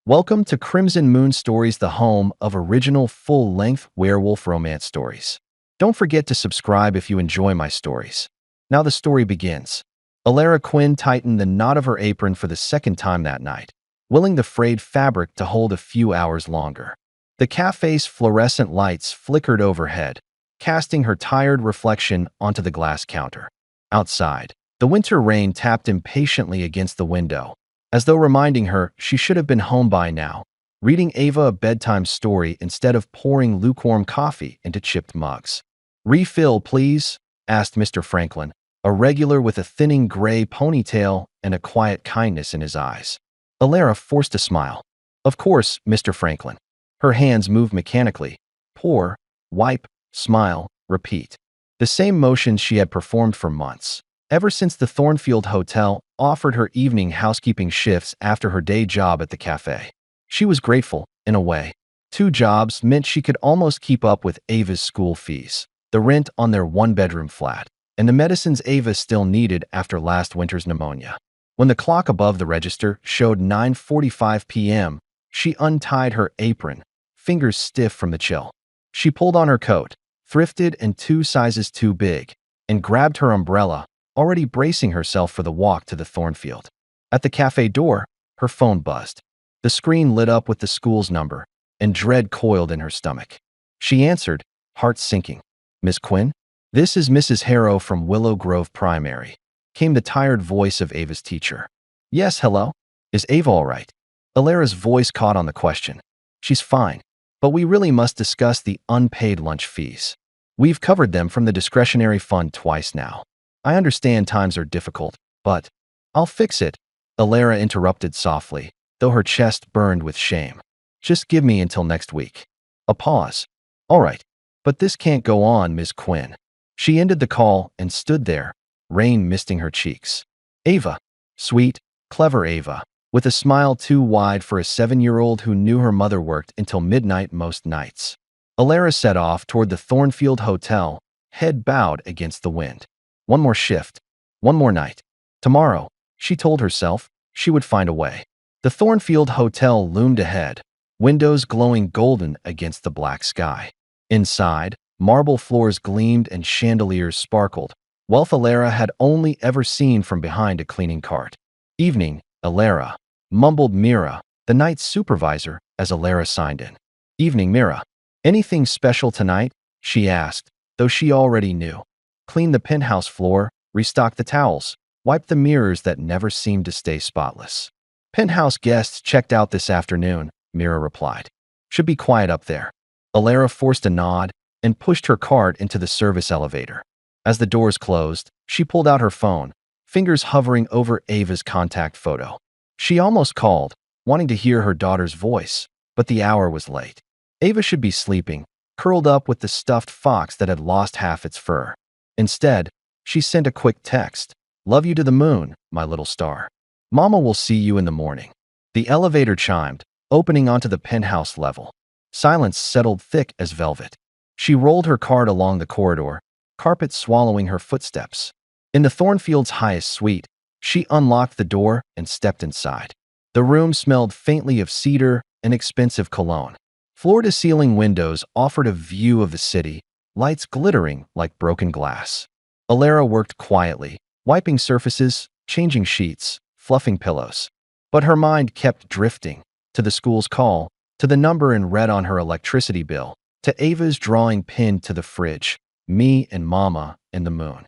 Welcome to Crimson Moon Stories, the home of original full-length werewolf romance stories. Don't forget to subscribe if you enjoy my stories. Now the story begins. Elara Quinn tightened the knot of her apron for the second time that night, willing the frayed fabric to hold a few hours longer. The cafe's fluorescent lights flickered overhead, casting her tired reflection onto the glass counter. Outside, the winter rain tapped impatiently against the window, as though reminding her she should have been home by now, reading Ava a bedtime story instead of pouring lukewarm coffee into chipped mugs. "Refill, please?" asked Mr. Franklin, a regular with a thinning gray ponytail and a quiet kindness in his eyes. Elara forced a smile. "Of course, Mr. Franklin." Her hands moved mechanically. Pour, wipe, smile, repeat. The same motions she had performed for months, ever since the Thornfield Hotel offered her evening housekeeping shifts after her day job at the cafe. She was grateful, in a way. 2 jobs meant she could almost keep up with Ava's school fees, the rent on their 1-bedroom flat, and the medicines Ava still needed after last winter's pneumonia. When the clock above the register showed 9:45 p.m., she untied her apron, fingers stiff from the chill. She pulled on her coat, thrifted and 2 sizes too big, and grabbed her umbrella, already bracing herself for the walk to the Thornfield. At the cafe door, her phone buzzed. The screen lit up with the school's number, and dread coiled in her stomach. She answered, heart sinking. "Miss Quinn? This is Mrs. Harrow from Willow Grove Primary," came the tired voice of Ava's teacher. "Yes, hello? Is Ava all right?" Elara's voice caught on the question. "She's fine, but we really must discuss the unpaid lunch fees. We've covered them from the discretionary fund twice now. I understand times are difficult, but—" "I'll fix it," Elara interrupted softly, though her chest burned with shame. "Just give me until next week." A pause. "All right, but this can't go on, Miss Quinn." She ended the call and stood there, rain misting her cheeks. Ava. Sweet, clever Ava, with a smile too wide for a 7-year-old who knew her mother worked until midnight most nights. Elara set off toward the Thornfield Hotel, head bowed against the wind. One more shift. One more night. Tomorrow, she told herself, she would find a way. The Thornfield Hotel loomed ahead, windows glowing golden against the black sky. Inside, marble floors gleamed and chandeliers sparkled, wealth Elara had only ever seen from behind a cleaning cart. "Evening, Elara," mumbled Mira, the night supervisor, as Elara signed in. "Evening, Mira. Anything special tonight?" she asked, though she already knew. "Clean the penthouse floor, restock the towels, wipe the mirrors that never seemed to stay spotless." "Penthouse guests checked out this afternoon," Mira replied. "Should be quiet up there." Elara forced a nod and pushed her cart into the service elevator. As the doors closed, she pulled out her phone, fingers hovering over Ava's contact photo. She almost called, wanting to hear her daughter's voice, but the hour was late. Ava should be sleeping, curled up with the stuffed fox that had lost half its fur. Instead, she sent a quick text. "Love you to the moon, my little star. Mama will see you in the morning." The elevator chimed, opening onto the penthouse level. Silence settled thick as velvet. She rolled her cart along the corridor, carpet swallowing her footsteps. In the Thornfield's highest suite, she unlocked the door and stepped inside. The room smelled faintly of cedar and expensive cologne. Floor-to-ceiling windows offered a view of the city, lights glittering like broken glass. Elara worked quietly, wiping surfaces, changing sheets, fluffing pillows. But her mind kept drifting, to the school's call, to the number in red on her electricity bill, to Ava's drawing pinned to the fridge, me and Mama and the moon.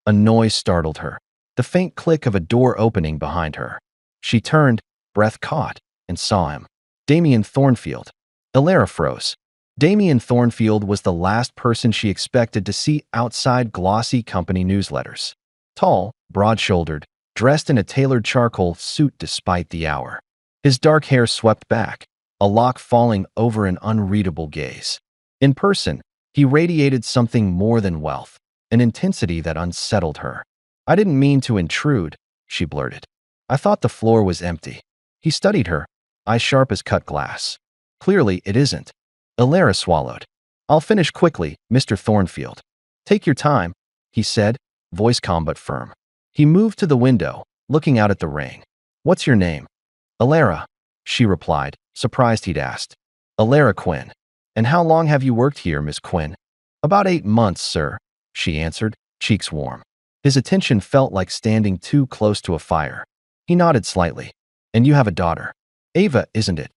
A noise startled her, the faint click of a door opening behind her. She turned, breath caught, and saw him. Damian Thornfield. Elara froze. Damian Thornfield was the last person she expected to see outside glossy company newsletters. Tall, broad-shouldered, dressed in a tailored charcoal suit despite the hour. His dark hair swept back, a lock falling over an unreadable gaze. In person, he radiated something more than wealth, an intensity that unsettled her. "I didn't mean to intrude," she blurted. "I thought the floor was empty." He studied her, eyes sharp as cut glass. "Clearly, it isn't." Elara swallowed. "I'll finish quickly, Mr. Thornfield." "Take your time," he said, voice calm but firm. He moved to the window, looking out at the rain. "What's your name?" "Elara." she replied, surprised he'd asked. Elara Quinn. And how long have you worked here, Miss Quinn? About 8 months, sir, she answered, cheeks warm. His attention felt like standing too close to a fire. He nodded slightly. And you have a daughter. Ava, isn't it?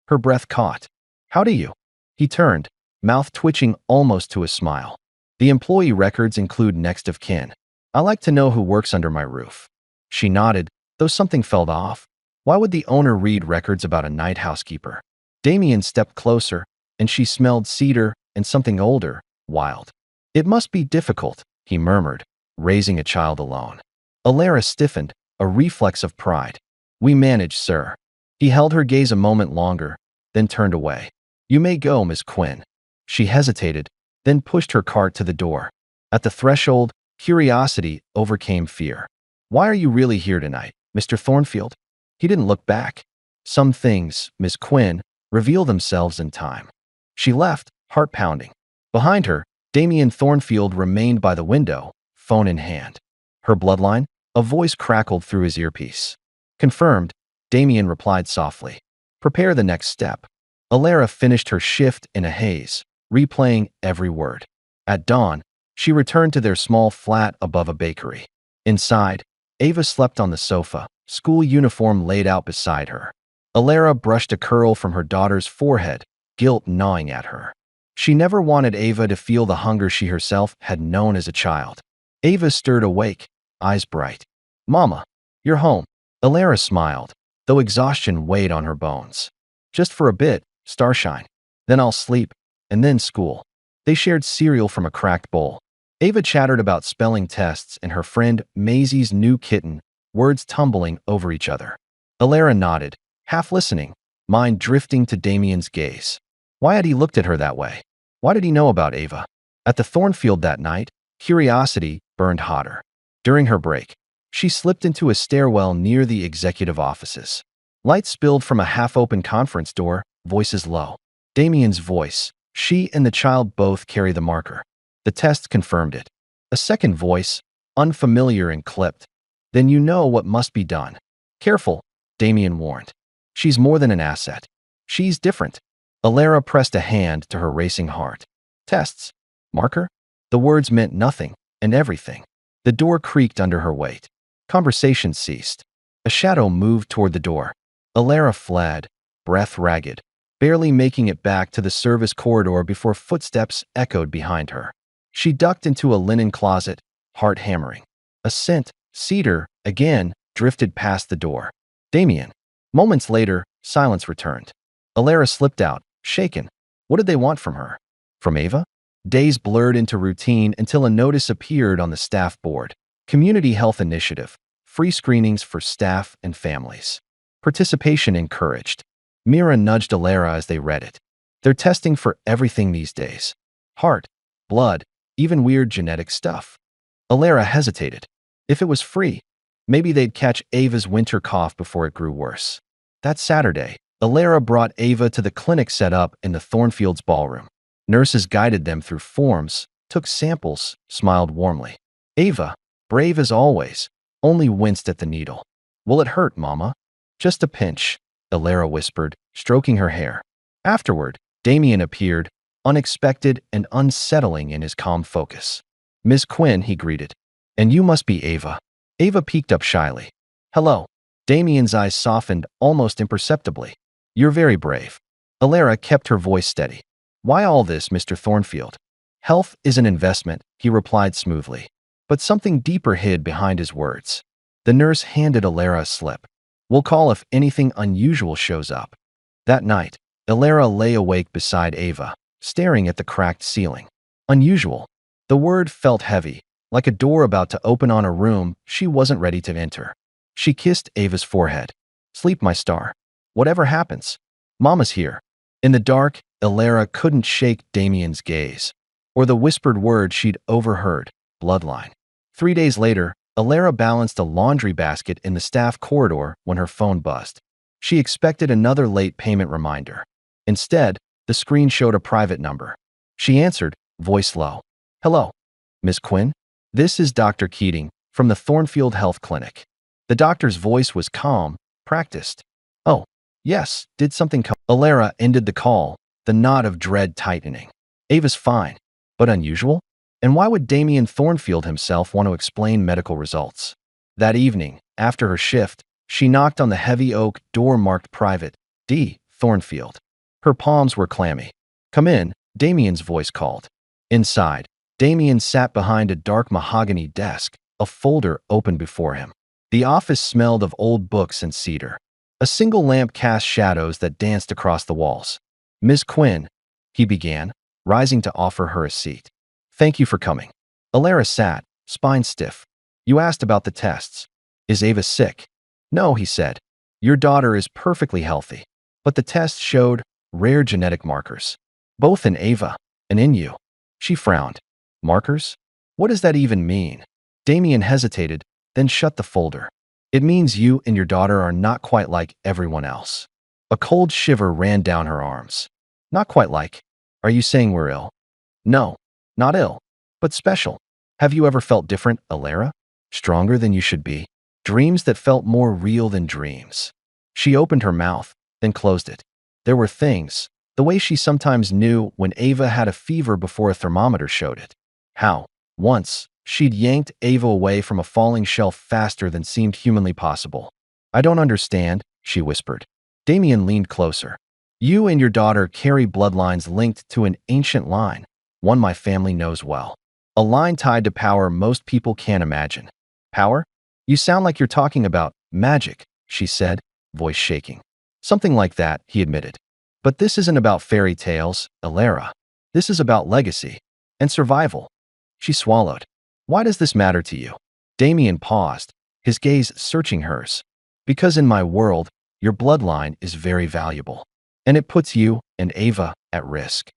Her breath caught. How do you? He turned, mouth twitching almost to a smile. The employee records include next of kin. I like to know who works under my roof. She nodded, though something felt off. Why would the owner read records about a night housekeeper? Damian stepped closer, and she smelled cedar and something older, wild. It must be difficult, he murmured, raising a child alone. Elara stiffened, a reflex of pride. We manage, sir. He held her gaze a moment longer, then turned away. You may go, Miss Quinn. She hesitated, then pushed her cart to the door. At the threshold, curiosity overcame fear. Why are you really here tonight, Mr. Thornfield? He didn't look back. Some things, Miss Quinn, reveal themselves in time. She left, heart pounding. Behind her, Damian Thornfield remained by the window, phone in hand. Her bloodline? A voice crackled through his earpiece. Confirmed, Damian replied softly. Prepare the next step. Elara finished her shift in a haze, replaying every word. At dawn, she returned to their small flat above a bakery. Inside, Ava slept on the sofa, school uniform laid out beside her. Elara brushed a curl from her daughter's forehead, guilt gnawing at her. She never wanted Ava to feel the hunger she herself had known as a child. Ava stirred awake, eyes bright. Mama, you're home. Elara smiled, though exhaustion weighed on her bones. Just for a bit, starshine. Then I'll sleep, and then school. They shared cereal from a cracked bowl. Ava chattered about spelling tests and her friend Maisie's new kitten, words tumbling over each other. Elara nodded, half listening, mind drifting to Damian's gaze. Why had he looked at her that way? Why did he know about Ava? At the Thornfield that night, curiosity burned hotter. During her break, she slipped into a stairwell near the executive offices. Light spilled from a half-open conference door, voices low. Damian's voice. She and the child both carry the marker. The test confirmed it. A second voice, unfamiliar and clipped. Then you know what must be done. Careful, Damian warned. She's more than an asset. She's different. Elara pressed a hand to her racing heart. Tests. Marker? The words meant nothing and everything. The door creaked under her weight. Conversation ceased. A shadow moved toward the door. Elara fled, breath ragged, barely making it back to the service corridor before footsteps echoed behind her. She ducked into a linen closet, heart hammering. A scent, cedar, again, drifted past the door. Damian. Moments later, silence returned. Elara slipped out, shaken. What did they want from her? From Ava? Days blurred into routine until a notice appeared on the staff board. Community Health Initiative. Free screenings for staff and families. Participation encouraged. Mira nudged Elara as they read it. They're testing for everything these days. Heart, blood, even weird genetic stuff. Elara hesitated. If it was free, maybe they'd catch Ava's winter cough before it grew worse. That Saturday, Elara brought Ava to the clinic set up in the Thornfield's ballroom. Nurses guided them through forms, took samples, smiled warmly. Ava, brave as always, only winced at the needle. Will it hurt, Mama? Just a pinch, Elara whispered, stroking her hair. Afterward, Damian appeared, unexpected and unsettling in his calm focus. Miss Quinn, he greeted. And you must be Ava. Ava peeked up shyly. Hello. Damian's eyes softened almost imperceptibly. You're very brave. Elara kept her voice steady. Why all this, Mr. Thornfield? Health is an investment, he replied smoothly. But something deeper hid behind his words. The nurse handed Elara a slip. We'll call if anything unusual shows up. That night, Elara lay awake beside Ava, staring at the cracked ceiling. Unusual. The word felt heavy, like a door about to open on a room she wasn't ready to enter. She kissed Ava's forehead. Sleep, my star. Whatever happens, Mama's here. In the dark, Elara couldn't shake Damian's gaze, or the whispered word she'd overheard, bloodline. 3 days later, Elara balanced a laundry basket in the staff corridor when her phone buzzed. She expected another late payment reminder. Instead, the screen showed a private number. She answered, voice low. Hello, Miss Quinn? This is Dr. Keating, from the Thornfield Health Clinic. The doctor's voice was calm, practiced. Oh, Yes, did something come? Elara ended the call, the knot of dread tightening. Ava's fine, but unusual? And why would Damian Thornfield himself want to explain medical results? That evening, after her shift, she knocked on the heavy oak door marked Private D. Thornfield. Her palms were clammy. Come in, Damian's voice called. Inside, Damian sat behind a dark mahogany desk, a folder open before him. The office smelled of old books and cedar. A single lamp cast shadows that danced across the walls. Miss Quinn, he began, rising to offer her a seat. Thank you for coming. Elara sat, spine stiff. You asked about the tests. Is Ava sick? No, he said. Your daughter is perfectly healthy. But the tests showed rare genetic markers, both in Ava and in you. She frowned. Markers? What does that even mean? Damian hesitated, then shut the folder. It means you and your daughter are not quite like everyone else. A cold shiver ran down her arms. Not quite like. Are you saying we're ill? No, not ill, but special. Have you ever felt different, Elara? Stronger than you should be? Dreams that felt more real than dreams. She opened her mouth, then closed it. There were things, the way she sometimes knew when Ava had a fever before a thermometer showed it. How, once, she'd yanked Ava away from a falling shelf faster than seemed humanly possible. I don't understand, she whispered. Damian leaned closer. You and your daughter carry bloodlines linked to an ancient line, one my family knows well. A line tied to power most people can't imagine. Power? You sound like you're talking about magic, she said, voice shaking. Something like that, he admitted. But this isn't about fairy tales, Elara. This is about legacy and survival. She swallowed. Why does this matter to you? Damian paused, his gaze searching hers. Because in my world, your bloodline is very valuable. And it puts you and Ava at risk.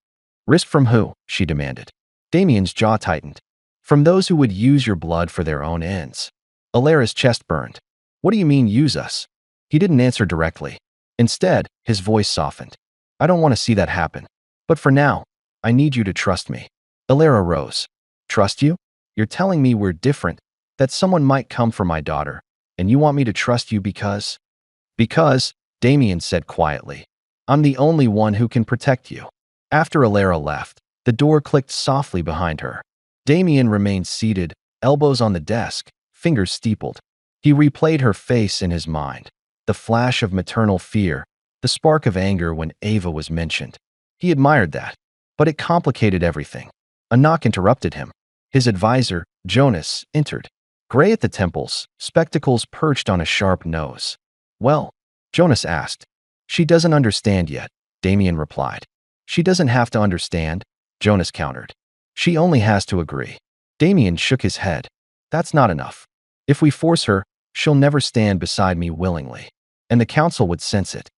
Risk from who? She demanded. Damian's jaw tightened. From those who would use your blood for their own ends. Elara's chest burned. What do you mean use us? He didn't answer directly. Instead, his voice softened. I don't want to see that happen. But for now, I need you to trust me. Elara rose. Trust you? You're telling me we're different, that someone might come for my daughter, and you want me to trust you because? Because, Damian said quietly, I'm the only one who can protect you. After Elara left, the door clicked softly behind her. Damian remained seated, elbows on the desk, fingers steepled. He replayed her face in his mind. The flash of maternal fear, the spark of anger when Ava was mentioned. He admired that, but it complicated everything. A knock interrupted him. His advisor, Jonas, entered. Gray at the temples, spectacles perched on a sharp nose. Well, Jonas asked. She doesn't understand yet, Damian replied. She doesn't have to understand, Jonas countered. She only has to agree. Damian shook his head. That's not enough. If we force her, she'll never stand beside me willingly. And the council would sense it.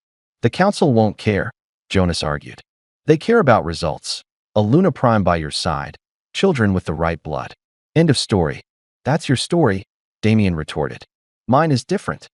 The council won't care, Jonas argued. They care about results. A Luna Prime by your side. Children with the right blood. End of story. That's your story, Damian retorted. Mine is different.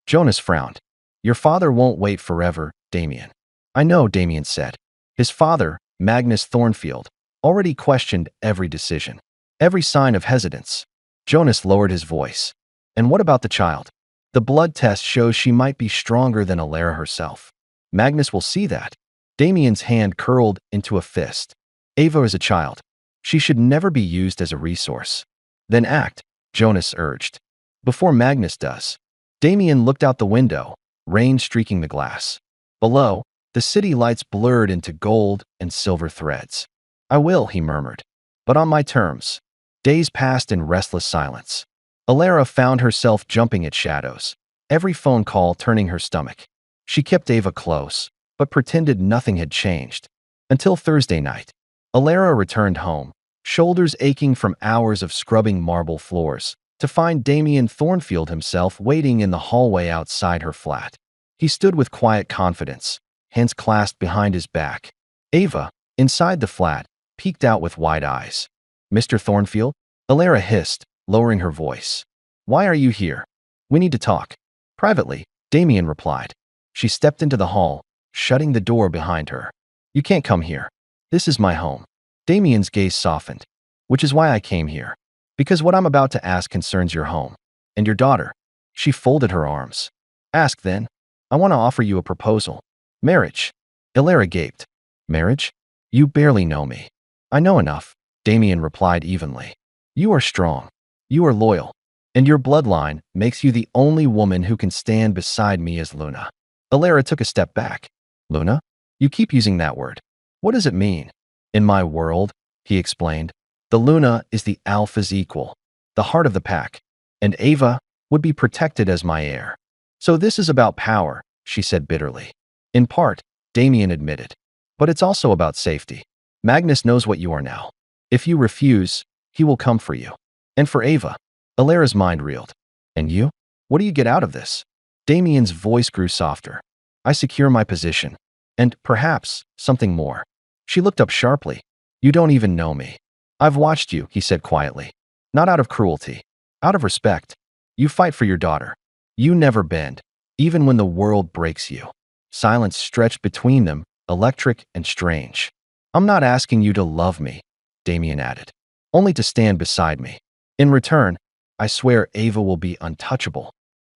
Jonas frowned. Your father won't wait forever, Damian. I know, Damian said. His father, Magnus Thornfield, already questioned every decision, every sign of hesitance. Jonas lowered his voice. And what about the child? The blood test shows she might be stronger than Elara herself. Magnus will see that. Damian's hand curled into a fist. Ava is a child. She should never be used as a resource. Then act, Jonas urged. Before Magnus does. Damian looked out the window, rain streaking the glass. Below, the city lights blurred into gold and silver threads. I will, he murmured. But on my terms. Days passed in restless silence. Elara found herself jumping at shadows, every phone call turning her stomach. She kept Ava close, but pretended nothing had changed. Until Thursday night. Elara returned home, shoulders aching from hours of scrubbing marble floors, to find Damian Thornfield himself waiting in the hallway outside her flat. He stood with quiet confidence, hands clasped behind his back. Ava, inside the flat, peeked out with wide eyes. Mr. Thornfield? Elara hissed, lowering her voice. Why are you here? We need to talk. Privately, Damian replied. She stepped into the hall, shutting the door behind her. You can't come here. This is my home. Damian's gaze softened. Which is why I came here. Because what I'm about to ask concerns your home. And your daughter. She folded her arms. Ask then. I want to offer you a proposal. Marriage. Elara gaped. Marriage? You barely know me. I know enough, Damian replied evenly. You are strong. You are loyal. And your bloodline makes you the only woman who can stand beside me as Luna. Elara took a step back. Luna? You keep using that word. What does it mean? In my world, he explained, the Luna is the alpha's equal, the heart of the pack, and Ava would be protected as my heir. So this is about power, she said bitterly. In part, Damian admitted. But it's also about safety. Magnus knows what you are now. If you refuse, he will come for you. And for Ava. Elara's mind reeled. And you? What do you get out of this? Damian's voice grew softer. I secure my position. And, perhaps, something more. She looked up sharply. You don't even know me. I've watched you, he said quietly. Not out of cruelty. Out of respect. You fight for your daughter. You never bend, even when the world breaks you. Silence stretched between them, electric and strange. I'm not asking you to love me, Damian added. Only to stand beside me. In return, I swear Ava will be untouchable.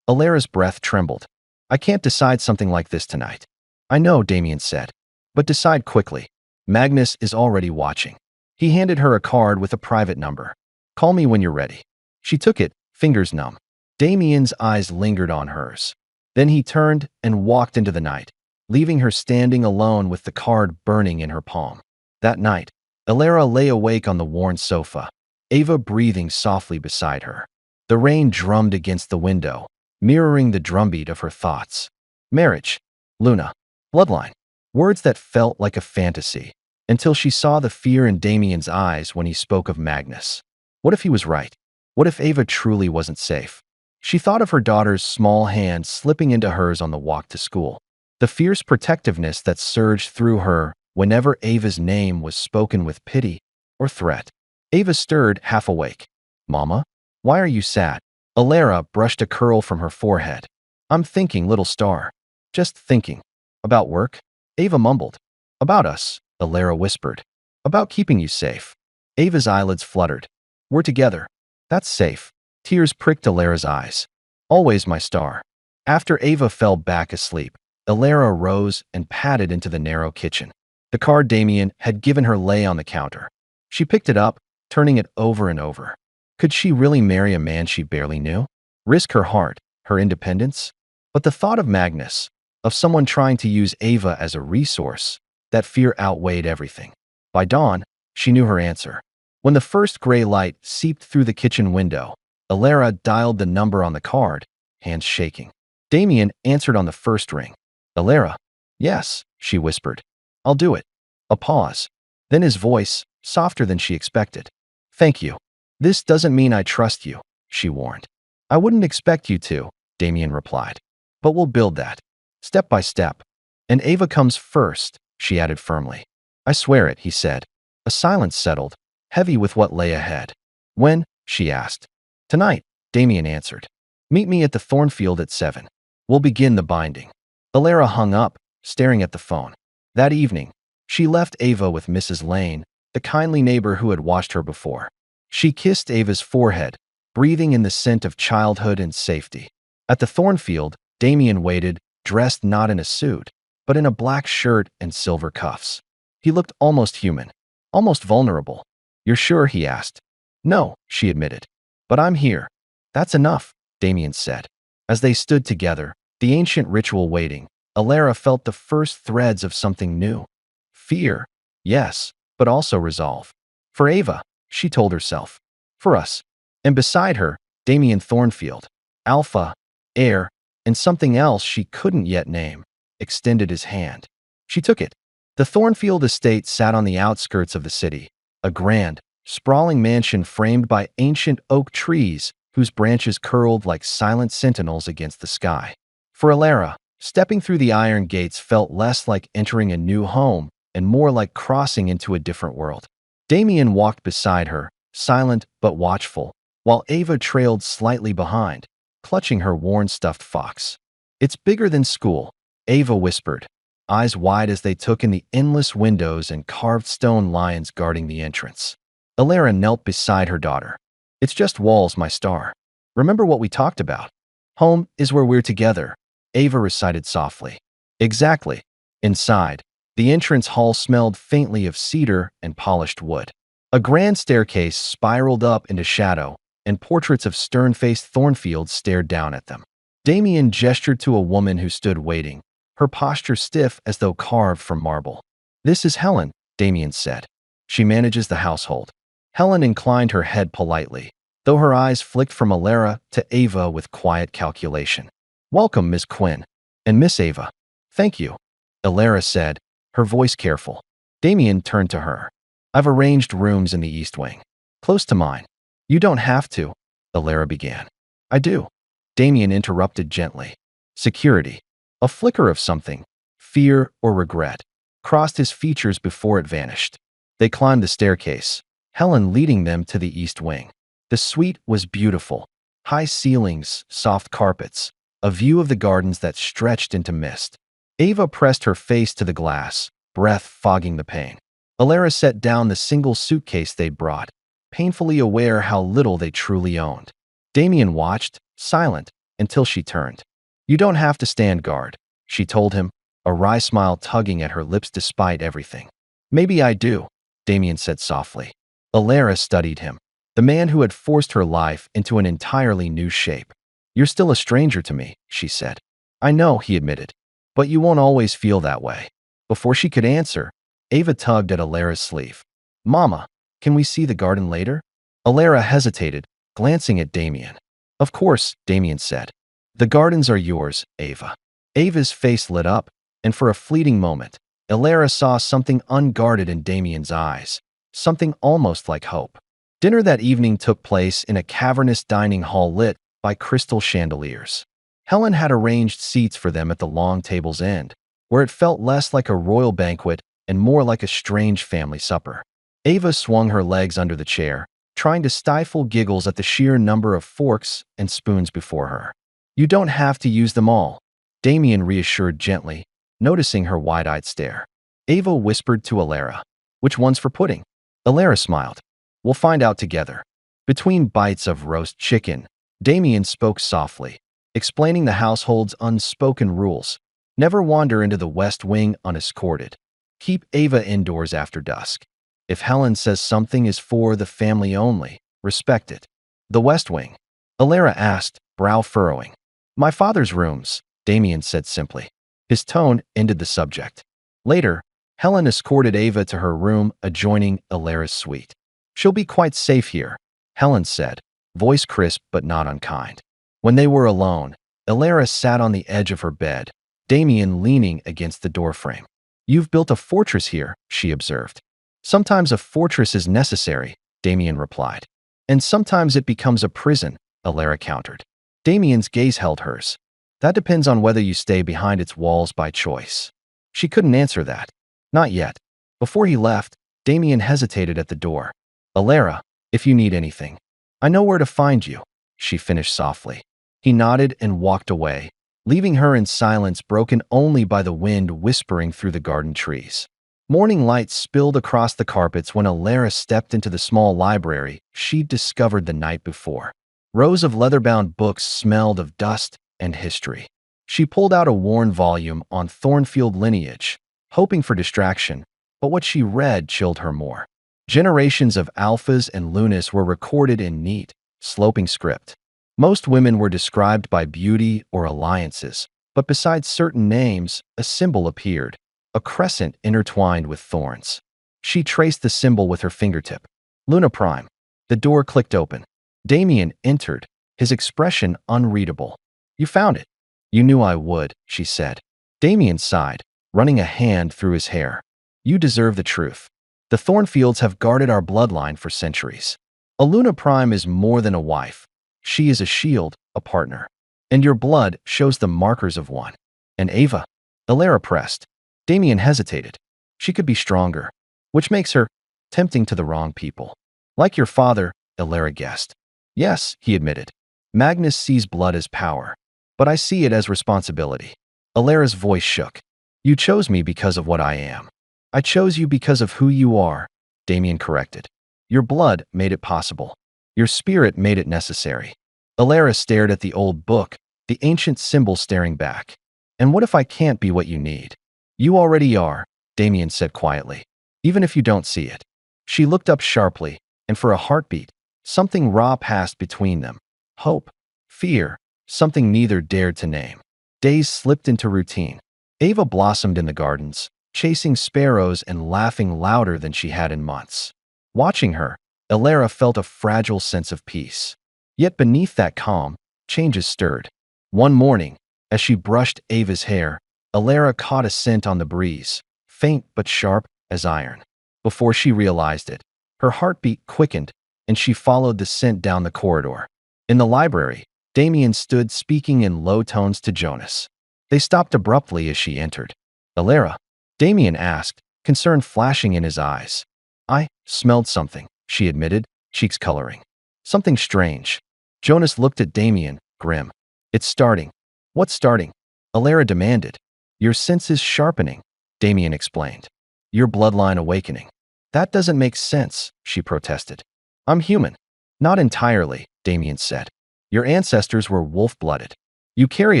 Elara's breath trembled. I can't decide something like this tonight. I know, Damian said. But decide quickly. Magnus is already watching. He handed her a card with a private number. Call me when you're ready. She took it, fingers numb. Damian's eyes lingered on hers. Then he turned and walked into the night, leaving her standing alone with the card burning in her palm. That night, Elara lay awake on the worn sofa, Ava breathing softly beside her. The rain drummed against the window, mirroring the drumbeat of her thoughts. Marriage, Luna, bloodline, words that felt like a fantasy, until she saw the fear in Damian's eyes when he spoke of Magnus. What if he was right? What if Ava truly wasn't safe? She thought of her daughter's small hand slipping into hers on the walk to school, the fierce protectiveness that surged through her whenever Ava's name was spoken with pity or threat. Ava stirred, half awake. Mama? Why are you sad? Elara brushed a curl from her forehead. I'm thinking, little star. Just thinking. About work? Ava mumbled. About us, Elara whispered. About keeping you safe. Ava's eyelids fluttered. We're together. That's safe. Tears pricked Elara's eyes. Always my star. After Ava fell back asleep, Elara rose and padded into the narrow kitchen. The card Damian had given her lay on the counter. She picked it up, turning it over and over. Could she really marry a man she barely knew? Risk her heart, her independence? But the thought of Magnus, of someone trying to use Ava as a resource, that fear outweighed everything. By dawn, she knew her answer. When the first gray light seeped through the kitchen window, Elara dialed the number on the card, hands shaking. Damian answered on the first ring. Elara? Yes, she whispered. I'll do it. A pause. Then his voice, softer than she expected. Thank you. This doesn't mean I trust you, she warned. I wouldn't expect you to, Damian replied. But we'll build that. Step by step. And Ava comes first, she added firmly. I swear it, he said. A silence settled, heavy with what lay ahead. When? She asked. Tonight, Damian answered. Meet me at the Thornfield at 7. We'll begin the binding. Elara hung up, staring at the phone. That evening, she left Ava with Mrs. Lane, the kindly neighbor who had watched her before. She kissed Ava's forehead, breathing in the scent of childhood and safety. At the Thornfield, Damian waited, dressed not in a suit, but in a black shirt and silver cuffs. He looked almost human, almost vulnerable. You're sure? He asked. No, she admitted. But I'm here. That's enough, Damian said. As they stood together, the ancient ritual waiting, Elara felt the first threads of something new. Fear, yes, but also resolve. For Ava, she told herself. For us. And beside her, Damian Thornfield, alpha, heir, and something else she couldn't yet name, extended his hand. She took it. The Thornfield estate sat on the outskirts of the city, a grand, sprawling mansion framed by ancient oak trees whose branches curled like silent sentinels against the sky. For Elara, stepping through the iron gates felt less like entering a new home and more like crossing into a different world. Damian walked beside her, silent but watchful, while Ava trailed slightly behind, clutching her worn stuffed fox. It's bigger than school, Ava whispered, eyes wide as they took in the endless windows and carved stone lions guarding the entrance. Elara knelt beside her daughter. It's just walls, my star. Remember what we talked about. Home is where we're together, Ava recited softly. Exactly. Inside, the entrance hall smelled faintly of cedar and polished wood. A grand staircase spiraled up into shadow, and portraits of stern-faced Thornfield stared down at them. Damian gestured to a woman who stood waiting, her posture stiff as though carved from marble. "This is Helen," Damian said. "She manages the household." Helen inclined her head politely, though her eyes flicked from Elara to Ava with quiet calculation. "Welcome, Miss Quinn. And Miss Ava." "Thank you," Elara said, her voice careful. Damian turned to her. "I've arranged rooms in the East Wing, close to mine." "You don't have to," Elara began. "I do," Damian interrupted gently. Security. A flicker of something, fear or regret, crossed his features before it vanished. They climbed the staircase, Helen leading them to the East Wing. The suite was beautiful. High ceilings, soft carpets, a view of the gardens that stretched into mist. Ava pressed her face to the glass, breath fogging the pain. Elara set down the single suitcase they'd brought, painfully aware how little they truly owned. Damian watched, silent, until she turned. "You don't have to stand guard," she told him, a wry smile tugging at her lips despite everything. "Maybe I do," Damian said softly. Elara studied him, the man who had forced her life into an entirely new shape. "You're still a stranger to me," she said. "I know," he admitted, "but you won't always feel that way." Before she could answer, Ava tugged at Alara's sleeve. "Mama, can we see the garden later?" Elara hesitated, glancing at Damian. "Of course," Damian said. "The gardens are yours, Ava." Ava's face lit up, and for a fleeting moment, Elara saw something unguarded in Damian's eyes, something almost like hope. Dinner that evening took place in a cavernous dining hall lit by crystal chandeliers. Helen had arranged seats for them at the long table's end, where it felt less like a royal banquet and more like a strange family supper. Ava swung her legs under the chair, trying to stifle giggles at the sheer number of forks and spoons before her. "You don't have to use them all," Damian reassured gently, noticing her wide-eyed stare. Ava whispered to Elara, "Which one's for pudding?" Elara smiled. "We'll find out together." Between bites of roast chicken, Damian spoke softly, explaining the household's unspoken rules. Never wander into the West Wing unescorted. Keep Ava indoors after dusk. If Helen says something is for the family only, respect it. "The West Wing?" Elara asked, brow furrowing. "My father's rooms," Damian said simply. His tone ended the subject. Later, Helen escorted Ava to her room adjoining Elara's suite. "She'll be quite safe here," Helen said, voice crisp but not unkind. When they were alone, Elara sat on the edge of her bed, Damian leaning against the doorframe. "You've built a fortress here," she observed. "Sometimes a fortress is necessary," Damian replied. "And sometimes it becomes a prison," Elara countered. Damian's gaze held hers. "That depends on whether you stay behind its walls by choice." She couldn't answer that. Not yet. Before he left, Damian hesitated at the door. "Elara, if you need anything, I know where to find you," she finished softly. He nodded and walked away, leaving her in silence broken only by the wind whispering through the garden trees. Morning light spilled across the carpets when Elara stepped into the small library she'd discovered the night before. Rows of leather-bound books smelled of dust and history. She pulled out a worn volume on Thornfield lineage, hoping for distraction, but what she read chilled her more. Generations of alphas and lunas were recorded in neat, sloping script. Most women were described by beauty or alliances, but besides certain names, a symbol appeared, a crescent intertwined with thorns. She traced the symbol with her fingertip. Luna Prime. The door clicked open. Damian entered, his expression unreadable. "You found it." "You knew I would," she said. Damian sighed, running a hand through his hair. "You deserve the truth. The Thornfields have guarded our bloodline for centuries. A Luna Prime is more than a wife. She is a shield, a partner. And your blood shows the markers of one." "And Ava?" Elara pressed. Damian hesitated. "She could be stronger, which makes her tempting to the wrong people." "Like your father," Elara guessed. "Yes," he admitted. "Magnus sees blood as power, but I see it as responsibility." Elara's voice shook. "You chose me because of what I am." "I chose you because of who you are," Damian corrected. "Your blood made it possible. Your spirit made it necessary." Elara stared at the old book, the ancient symbol staring back. And what if I can't be what you need? You already are, Damian said quietly, even if you don't see it. She looked up sharply, and for a heartbeat, something raw passed between them. Hope, fear, something neither dared to name. Days slipped into routine. Ava blossomed in the gardens, chasing sparrows and laughing louder than she had in months. Watching her, Elara felt a fragile sense of peace. Yet beneath that calm, changes stirred. One morning, as she brushed Ava's hair, Elara caught a scent on the breeze, faint but sharp as iron. Before she realized it, her heartbeat quickened, and she followed the scent down the corridor. In the library, Damian stood speaking in low tones to Jonas. They stopped abruptly as she entered. Elara, Damian asked, concern flashing in his eyes. I smelled something, she admitted, cheeks coloring. Something strange. Jonas looked at Damian, grim. It's starting. What's starting? Elara demanded. Your senses sharpening, Damian explained. Your bloodline awakening. That doesn't make sense, she protested. I'm human. Not entirely, Damian said. Your ancestors were wolf-blooded. You carry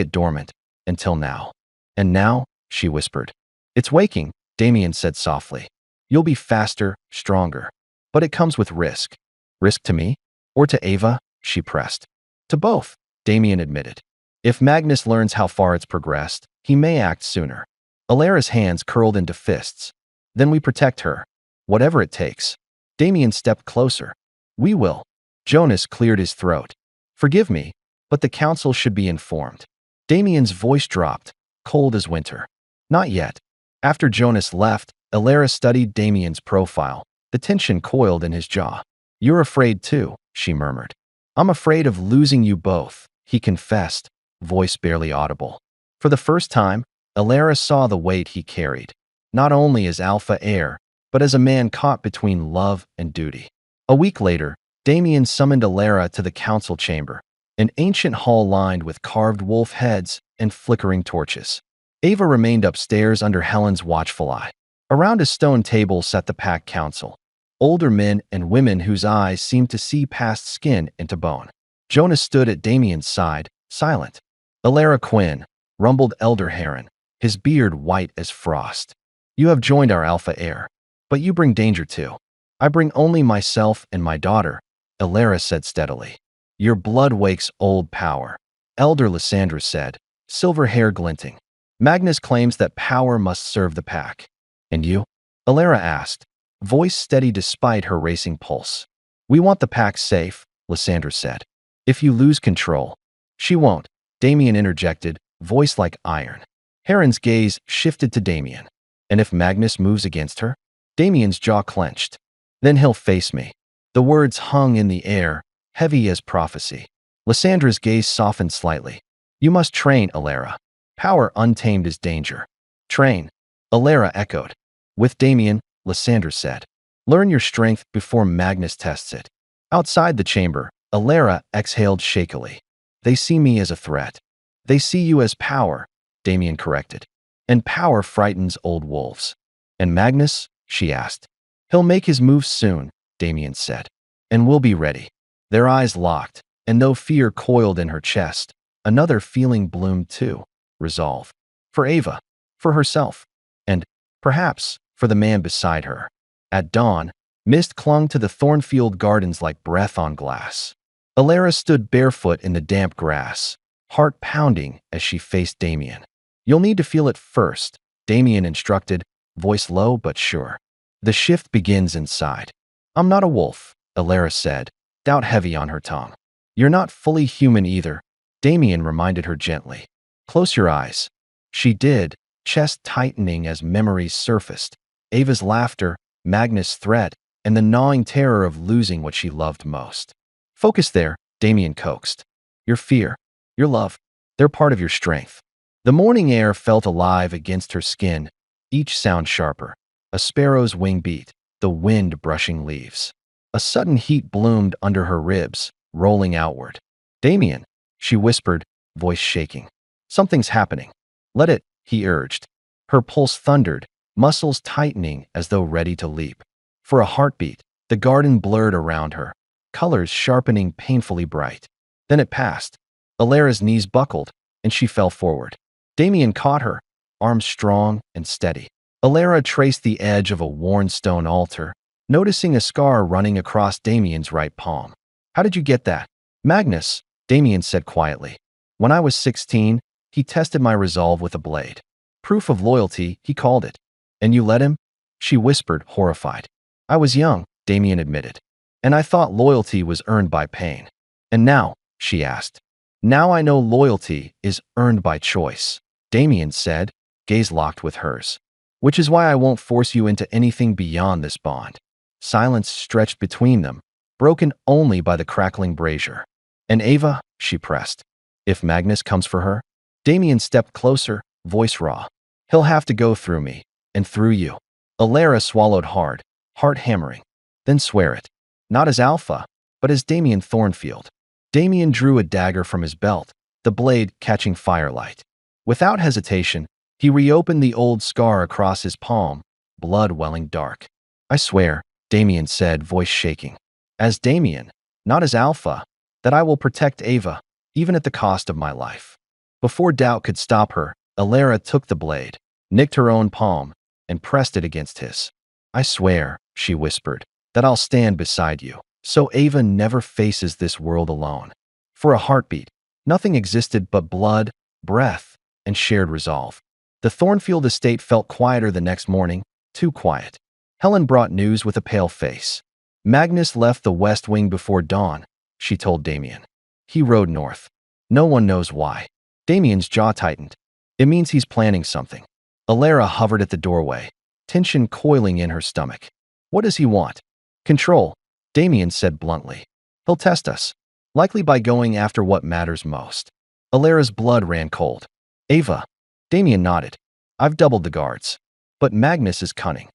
it dormant, until now. And now, she whispered. It's waking, Damian said softly. You'll be faster, stronger. But it comes with risk. Risk to me? Or to Ava? She pressed. To both, Damian admitted. If Magnus learns how far it's progressed, he may act sooner. Alara's hands curled into fists. Then we protect her. Whatever it takes. Damian stepped closer. We will. Jonas cleared his throat. Forgive me, but the council should be informed. Damian's voice dropped, cold as winter. Not yet. After Jonas left, Elara studied Damian's profile. The tension coiled in his jaw. You're afraid too, she murmured. I'm afraid of losing you both, he confessed, voice barely audible. For the first time, Elara saw the weight he carried, not only as alpha heir, but as a man caught between love and duty. A week later, Damian summoned Elara to the council chamber, an ancient hall lined with carved wolf heads and flickering torches. Ava remained upstairs under Helen's watchful eye. Around a stone table sat the packed council, older men and women whose eyes seemed to see past skin into bone. Jonas stood at Damian's side, silent. Elara Quinn, rumbled Elder Heron, his beard white as frost. You have joined our alpha heir, but you bring danger too. I bring only myself and my daughter, Elara said steadily. Your blood wakes old power, Elder Lysandra said, silver hair glinting. Magnus claims that power must serve the pack. And you? Elara asked, voice steady despite her racing pulse. We want the pack safe, Lysandra said. If you lose control. She won't, Damian interjected, voice like iron. Heron's gaze shifted to Damian. And if Magnus moves against her? Damian's jaw clenched. Then he'll face me. The words hung in the air, heavy as prophecy. Lysandra's gaze softened slightly. You must train, Elara. Power untamed is danger. Train, Elara echoed. With Damian, Lysandra said. Learn your strength before Magnus tests it. Outside the chamber, Elara exhaled shakily. They see me as a threat. They see you as power, Damian corrected. And power frightens old wolves. And Magnus? She asked. He'll make his move soon, Damian said. And we'll be ready. Their eyes locked, and though fear coiled in her chest, another feeling bloomed too. Resolve. For Ava. For herself. And, perhaps, for the man beside her. At dawn, mist clung to the Thornfield gardens like breath on glass. Elara stood barefoot in the damp grass, heart pounding as she faced Damian. You'll need to feel it first, Damian instructed, voice low but sure. The shift begins inside. I'm not a wolf, Elara said, doubt heavy on her tongue. You're not fully human either, Damian reminded her gently. Close your eyes. She did, chest tightening as memories surfaced. Ava's laughter, Magnus' threat, and the gnawing terror of losing what she loved most. Focus there, Damian coaxed. Your fear, your love, they're part of your strength. The morning air felt alive against her skin, each sound sharper. A sparrow's wing beat, the wind brushing leaves. A sudden heat bloomed under her ribs, rolling outward. Damian, she whispered, voice shaking. Something's happening. Let it, he urged. Her pulse thundered, muscles tightening as though ready to leap. For a heartbeat, the garden blurred around her, colors sharpening painfully bright. Then it passed. Alara's knees buckled, and she fell forward. Damian caught her, arms strong and steady. Elara traced the edge of a worn stone altar, noticing a scar running across Damian's right palm. "How did you get that?" "Magnus," Damian said quietly. "When I was 16, he tested my resolve with a blade. Proof of loyalty, he called it." "And you let him?" She whispered, horrified. "I was young," Damian admitted. "And I thought loyalty was earned by pain." "And now?" she asked. "Now I know loyalty is earned by choice," Damian said, gaze locked with hers. "Which is why I won't force you into anything beyond this bond." Silence stretched between them, broken only by the crackling brazier. "And Ava?" she pressed. "If Magnus comes for her?" Damian stepped closer, voice raw. "He'll have to go through me, and through you." Elara swallowed hard, heart hammering. "Then swear it. Not as Alpha, but as Damian Thornfield." Damian drew a dagger from his belt, the blade catching firelight. Without hesitation, he reopened the old scar across his palm, blood welling dark. "I swear," Damian said, voice shaking, "as Damian, not as Alpha, that I will protect Ava, even at the cost of my life." Before doubt could stop her, Elara took the blade, nicked her own palm, and pressed it against his. "I swear," she whispered, "that I'll stand beside you, so Ava never faces this world alone." For a heartbeat, nothing existed but blood, breath, and shared resolve. The Thornfield estate felt quieter the next morning, too quiet. Helen brought news with a pale face. "Magnus left the West Wing before dawn," she told Damian. "He rode north. No one knows why." Damian's jaw tightened. "It means he's planning something." Elara hovered at the doorway, tension coiling in her stomach. "What does he want?" "Control," Damian said bluntly. "He'll test us, likely by going after what matters most." Alara's blood ran cold. "Ava." Damian nodded. "I've doubled the guards. But Magnus is cunning."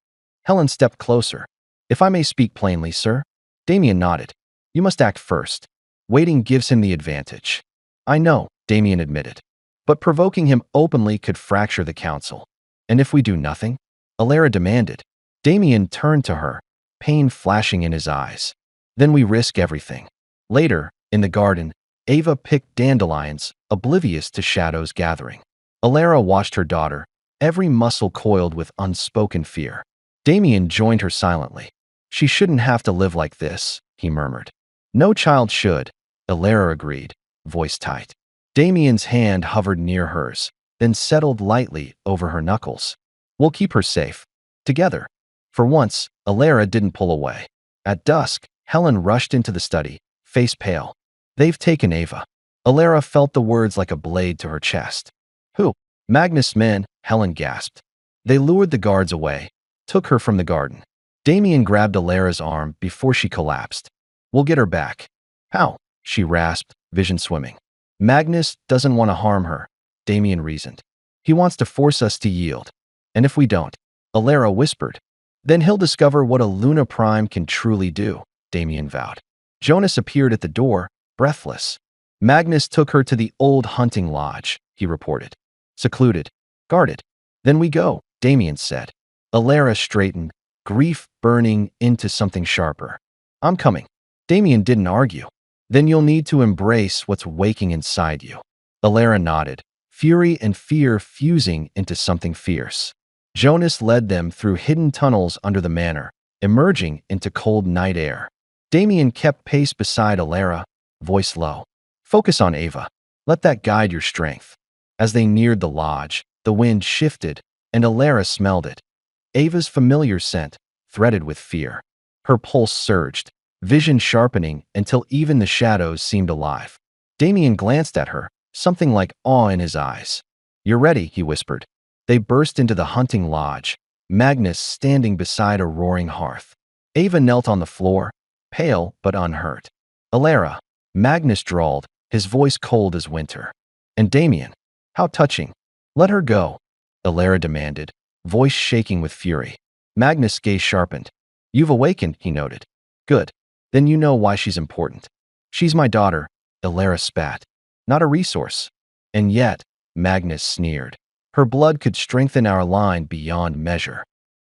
Helen stepped closer. "If I may speak plainly, sir." Damian nodded. "You must act first. Waiting gives him the advantage." "I know," Damian admitted. "But provoking him openly could fracture the council." "And if we do nothing?" Elara demanded. Damian turned to her, pain flashing in his eyes. "Then we risk everything." Later, in the garden, Ava picked dandelions, oblivious to shadows gathering. Elara watched her daughter, every muscle coiled with unspoken fear. Damian joined her silently. "She shouldn't have to live like this," he murmured. "No child should," Elara agreed, voice tight. Damian's hand hovered near hers, then settled lightly over her knuckles. "We'll keep her safe. Together." For once, Elara didn't pull away. At dusk, Helen rushed into the study, face pale. "They've taken Ava." Elara felt the words like a blade to her chest. "Who?" "Magnus' men," Helen gasped. "They lured the guards away, took her from the garden." Damian grabbed Alara's arm before she collapsed. "We'll get her back." "How?" she rasped, vision swimming. "Magnus doesn't want to harm her," Damian reasoned. "He wants to force us to yield. And if we don't," Elara whispered, "then he'll discover what a Luna Prime can truly do," Damian vowed. Jonas appeared at the door, breathless. "Magnus took her to the old hunting lodge," he reported. "Secluded. Guarded." "Then we go," Damian said. Elara straightened, grief burning into something sharper. "I'm coming." Damian didn't argue. "Then you'll need to embrace what's waking inside you." Elara nodded, fury and fear fusing into something fierce. Jonas led them through hidden tunnels under the manor, emerging into cold night air. Damian kept pace beside Elara, voice low. "Focus on Ava. Let that guide your strength." As they neared the lodge, the wind shifted, and Elara smelled it. Ava's familiar scent, threaded with fear. Her pulse surged, vision sharpening until even the shadows seemed alive. Damian glanced at her, something like awe in his eyes. "You're ready," he whispered. They burst into the hunting lodge, Magnus standing beside a roaring hearth. Ava knelt on the floor, pale but unhurt. "Elara," Magnus drawled, his voice cold as winter. "And Damian, how touching." "Let her go," Elara demanded, voice shaking with fury. Magnus' gaze sharpened. "You've awakened," he noted. "Good. Then you know why she's important." "She's my daughter," Elara spat. "Not a resource." "And yet," Magnus sneered, "her blood could strengthen our line beyond measure."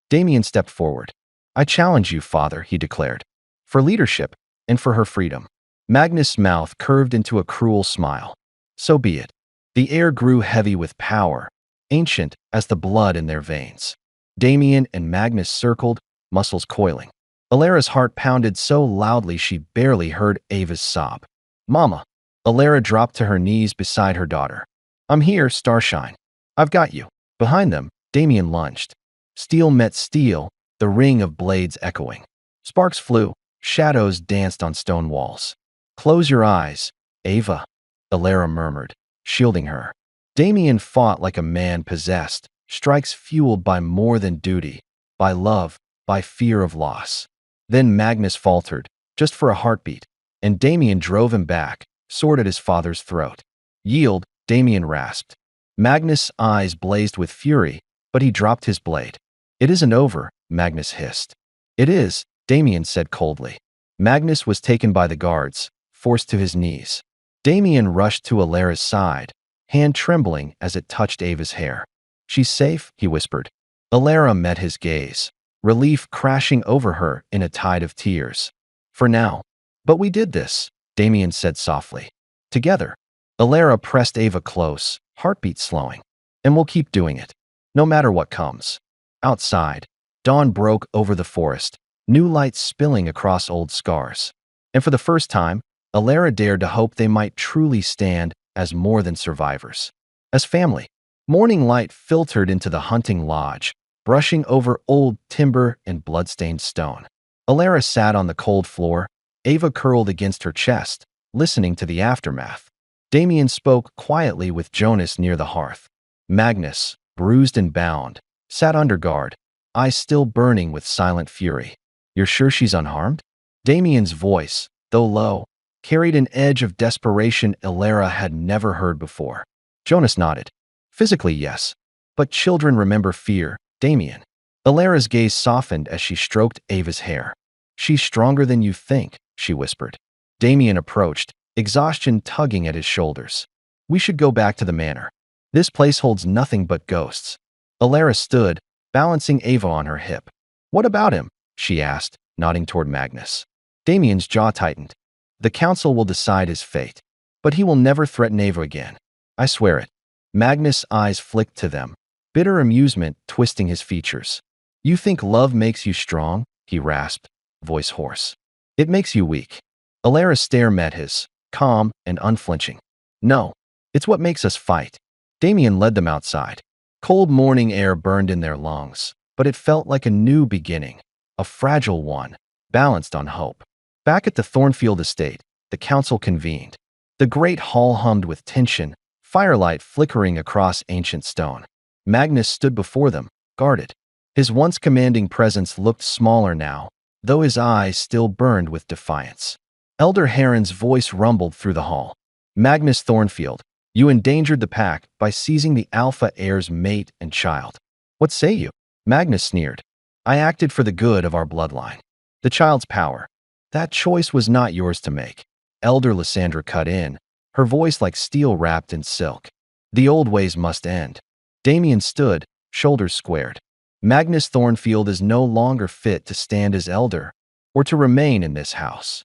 Damian stepped forward. "I challenge you, father," he declared. "For leadership, and for her freedom." Magnus' mouth curved into a cruel smile. So be it. The air grew heavy with power, ancient as the blood in their veins. Damian and Magnus circled, muscles coiling. Elara's heart pounded so loudly she barely heard Ava's sob. "Mama!" Elara dropped to her knees beside her daughter. "I'm here, Starshine. I've got you." Behind them, Damian lunged. Steel met steel, the ring of blades echoing. Sparks flew, shadows danced on stone walls. "Close your eyes, Ava," Elara murmured, shielding her. Damian fought like a man possessed, strikes fueled by more than duty, by love, by fear of loss. Then Magnus faltered, just for a heartbeat, and Damian drove him back, sword at his father's throat. "Yield," Damian rasped. Magnus' eyes blazed with fury, but he dropped his blade. "It isn't over," Magnus hissed. "It is," Damian said coldly. Magnus was taken by the guards, forced to his knees. Damian rushed to Elara's side, hand trembling as it touched Ava's hair. "She's safe," he whispered. Elara met his gaze, relief crashing over her in a tide of tears. "For now. But we did this," Damian said softly. "Together." Elara pressed Ava close, heartbeat slowing. "And we'll keep doing it, no matter what comes." Outside, dawn broke over the forest, new light spilling across old scars. And for the first time, Elara dared to hope they might truly stand as more than survivors. As family. Morning light filtered into the hunting lodge, brushing over old timber and bloodstained stone. Elara sat on the cold floor, Ava curled against her chest, listening to the aftermath. Damian spoke quietly with Jonas near the hearth. Magnus, bruised and bound, sat under guard, eyes still burning with silent fury. "You're sure she's unharmed?" Damian's voice, though low, carried an edge of desperation Elara had never heard before. Jonas nodded. "Physically, yes. But children remember fear, Damian." Elara's gaze softened as she stroked Ava's hair. "She's stronger than you think," she whispered. Damian approached, exhaustion tugging at his shoulders. "We should go back to the manor. This place holds nothing but ghosts." Elara stood, balancing Ava on her hip. "What about him?" she asked, nodding toward Magnus. Damian's jaw tightened. "The council will decide his fate. But he will never threaten Ava again. I swear it." Magnus' eyes flicked to them, bitter amusement twisting his features. "You think love makes you strong?" he rasped, voice hoarse. "It makes you weak." Elara's stare met his, calm and unflinching. "No, it's what makes us fight." Damian led them outside. Cold morning air burned in their lungs, but it felt like a new beginning, a fragile one, balanced on hope. Back at the Thornfield estate, the council convened. The great hall hummed with tension, firelight flickering across ancient stone. Magnus stood before them, guarded. His once commanding presence looked smaller now, though his eyes still burned with defiance. Elder Heron's voice rumbled through the hall. "Magnus Thornfield, you endangered the pack by seizing the Alpha heir's mate and child. What say you?" Magnus sneered. "I acted for the good of our bloodline. The child's power. That choice was not yours to make." Elder Lysandra cut in, her voice like steel wrapped in silk. "The old ways must end." Damian stood, shoulders squared. "Magnus Thornfield is no longer fit to stand as elder, or to remain in this house."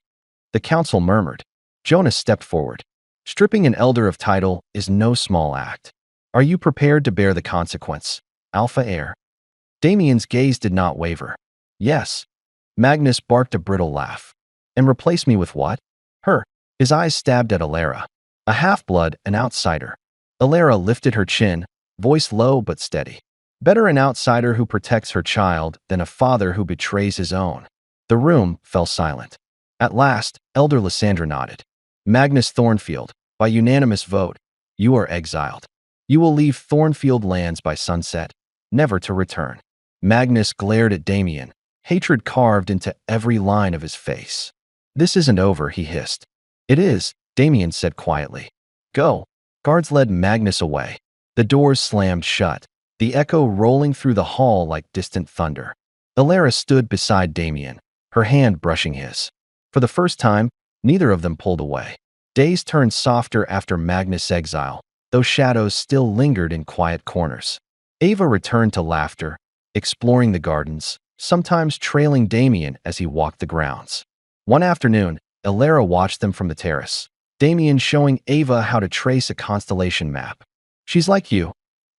The council murmured. Jonas stepped forward. "Stripping an elder of title is no small act. Are you prepared to bear the consequence, Alpha heir?" Damian's gaze did not waver. "Yes." Magnus barked a brittle laugh. "And replace me with what?" "Her." His eyes stabbed at Elara. "A half-blood, an outsider." Elara lifted her chin, voice low but steady. "Better an outsider who protects her child than a father who betrays his own." The room fell silent. At last, Elder Lysandra nodded. "Magnus Thornfield, by unanimous vote, you are exiled. You will leave Thornfield lands by sunset, never to return." Magnus glared at Damian, hatred carved into every line of his face. "This isn't over," he hissed. "It is," Damian said quietly. "Go." Guards led Magnus away. The doors slammed shut, the echo rolling through the hall like distant thunder. Elara stood beside Damian, her hand brushing his. For the first time, neither of them pulled away. Days turned softer after Magnus' exile, though shadows still lingered in quiet corners. Ava returned to laughter, exploring the gardens, sometimes trailing Damian as he walked the grounds. One afternoon, Elara watched them from the terrace. Damian showing Ava how to trace a constellation map. She's like you,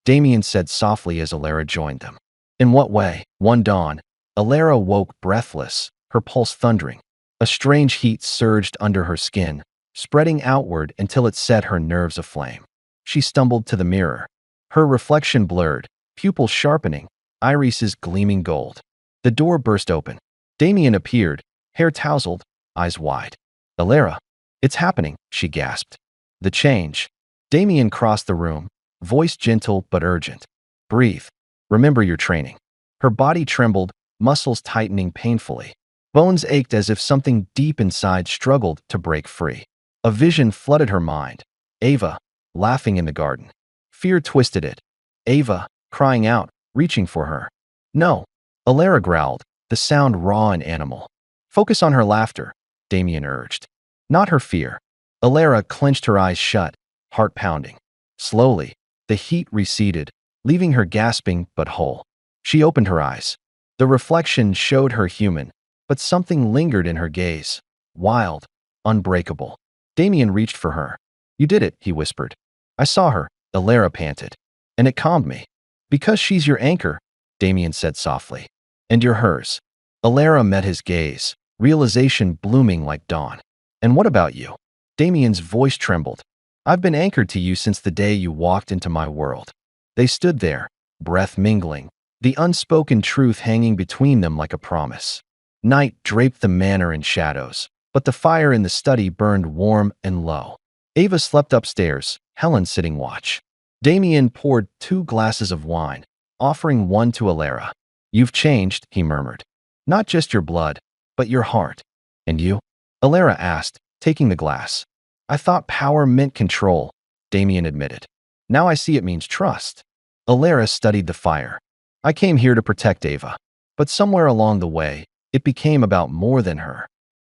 Damian said softly as Elara joined them. In what way? One dawn, Elara woke breathless, her pulse thundering. A strange heat surged under her skin, spreading outward until it set her nerves aflame. She stumbled to the mirror, her reflection blurred, pupils sharpening, irises gleaming gold. The door burst open. Damian appeared, hair tousled, eyes wide. Elara, it's happening, she gasped. The change. Damian crossed the room, voice gentle but urgent. Breathe. Remember your training. Her body trembled, muscles tightening painfully. Bones ached as if something deep inside struggled to break free. A vision flooded her mind. Ava, laughing in the garden. Fear twisted it. Ava, crying out, reaching for her. No. Elara growled, the sound raw and animal. Focus on her laughter, Damian urged. Not her fear. Elara clenched her eyes shut, heart pounding. Slowly, the heat receded, leaving her gasping but whole. She opened her eyes. The reflection showed her human, but something lingered in her gaze. Wild, unbreakable. Damian reached for her. You did it, he whispered. I saw her, Elara panted. And it calmed me. Because she's your anchor, Damian said softly. And you're hers. Elara met his gaze, realization blooming like dawn. And what about you? Damian's voice trembled. I've been anchored to you since the day you walked into my world. They stood there, breath mingling, the unspoken truth hanging between them like a promise. Night draped the manor in shadows, but the fire in the study burned warm and low. Ava slept upstairs, Helen sitting watch. Damian poured 2 glasses of wine, offering one to Elara. You've changed, he murmured. Not just your blood, but your heart. And you? Elara asked, taking the glass. I thought power meant control, Damian admitted. Now I see it means trust. Elara studied the fire. I came here to protect Ava. But somewhere along the way, it became about more than her.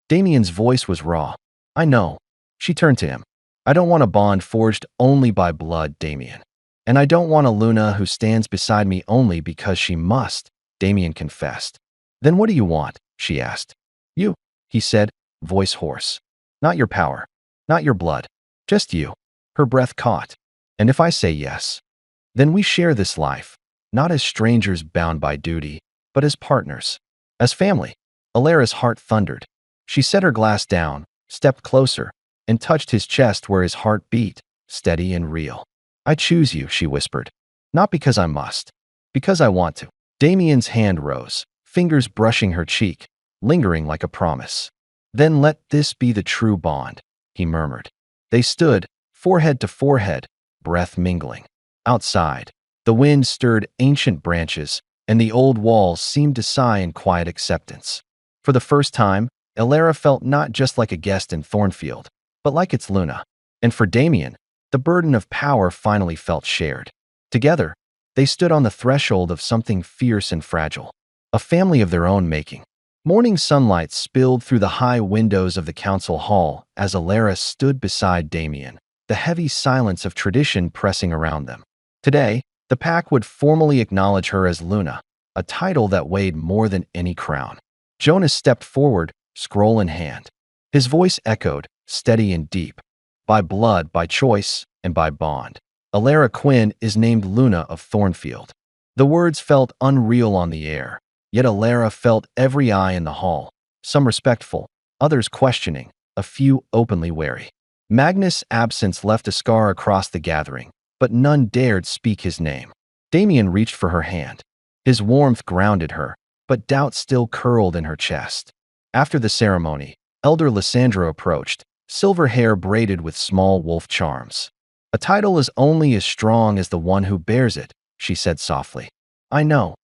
Damian's voice was raw. I know. She turned to him. I don't want a bond forged only by blood, Damian. And I don't want a Luna who stands beside me only because she must, Damian confessed. Then what do you want? She asked. You, he said, voice hoarse. Not your power. Not your blood. Just you. Her breath caught. And if I say yes, then we share this life, not as strangers bound by duty, but as partners. As family. Elara's heart thundered. She set her glass down, stepped closer, and touched his chest where his heart beat, steady and real. I choose you, she whispered. Not because I must. Because I want to. Damian's hand rose, fingers brushing her cheek, lingering like a promise. Then let this be the true bond, he murmured. They stood, forehead to forehead, breath mingling. Outside, the wind stirred ancient branches, and the old walls seemed to sigh in quiet acceptance. For the first time, Elara felt not just like a guest in Thornfield, but like its Luna. And for Damian, the burden of power finally felt shared. Together, they stood on the threshold of something fierce and fragile, a family of their own making. Morning sunlight spilled through the high windows of the council hall as Elara stood beside Damian, the heavy silence of tradition pressing around them. Today, the pack would formally acknowledge her as Luna, a title that weighed more than any crown. Jonas stepped forward, scroll in hand. His voice echoed, steady and deep. By blood, by choice, and by bond, Elara Quinn is named Luna of Thornfield. The words felt unreal on the air, yet Elara felt every eye in the hall, some respectful, others questioning, a few openly wary. Magnus' absence left a scar across the gathering, but none dared speak his name. Damian reached for her hand. His warmth grounded her, but doubt still curled in her chest. After the ceremony, Elder Lysandra approached, silver hair braided with small wolf charms. A title is only as strong as the one who bears it, she said softly. I know,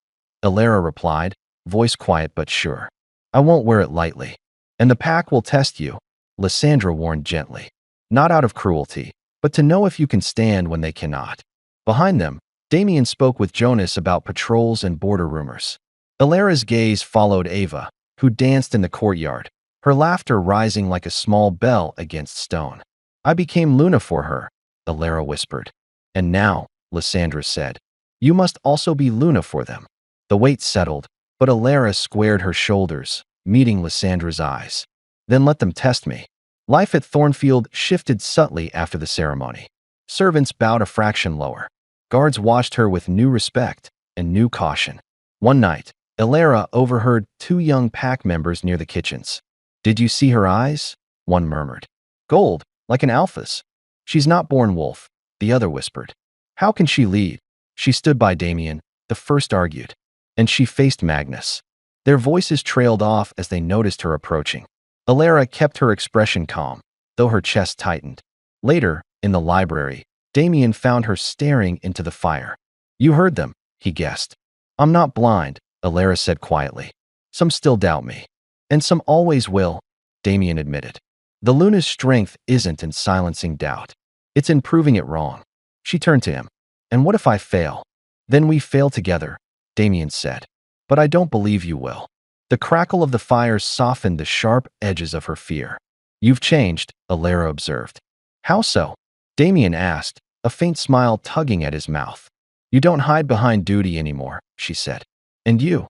Elara replied, voice quiet but sure. I won't wear it lightly. And the pack will test you, Lysandra warned gently. Not out of cruelty, but to know if you can stand when they cannot. Behind them, Damian spoke with Jonas about patrols and border rumors. Elara's gaze followed Ava, who danced in the courtyard, her laughter rising like a small bell against stone. I became Luna for her, Elara whispered. And now, Lysandra said, you must also be Luna for them. The weight settled, but Elara squared her shoulders, meeting Lysandra's eyes. Then let them test me. Life at Thornfield shifted subtly after the ceremony. Servants bowed a fraction lower. Guards watched her with new respect and new caution. One night, Elara overheard two young pack members near the kitchens. "Did you see her eyes?" one murmured. "Gold, like an alpha's." "She's not born wolf," the other whispered. "How can she lead?" She stood by Damian, the first argued. And she faced Magnus. Their voices trailed off as they noticed her approaching. Elara kept her expression calm, though her chest tightened. Later, in the library, Damian found her staring into the fire. "You heard them," he guessed. "I'm not blind," Elara said quietly. "Some still doubt me. And some always will," Damian admitted. "The Luna's strength isn't in silencing doubt. It's in proving it wrong." She turned to him. "And what if I fail?" "Then we fail together," Damian said. "But I don't believe you will." The crackle of the fire softened the sharp edges of her fear. "You've changed," Elara observed. "How so?" Damian asked, a faint smile tugging at his mouth. "You don't hide behind duty anymore," she said. "And you?"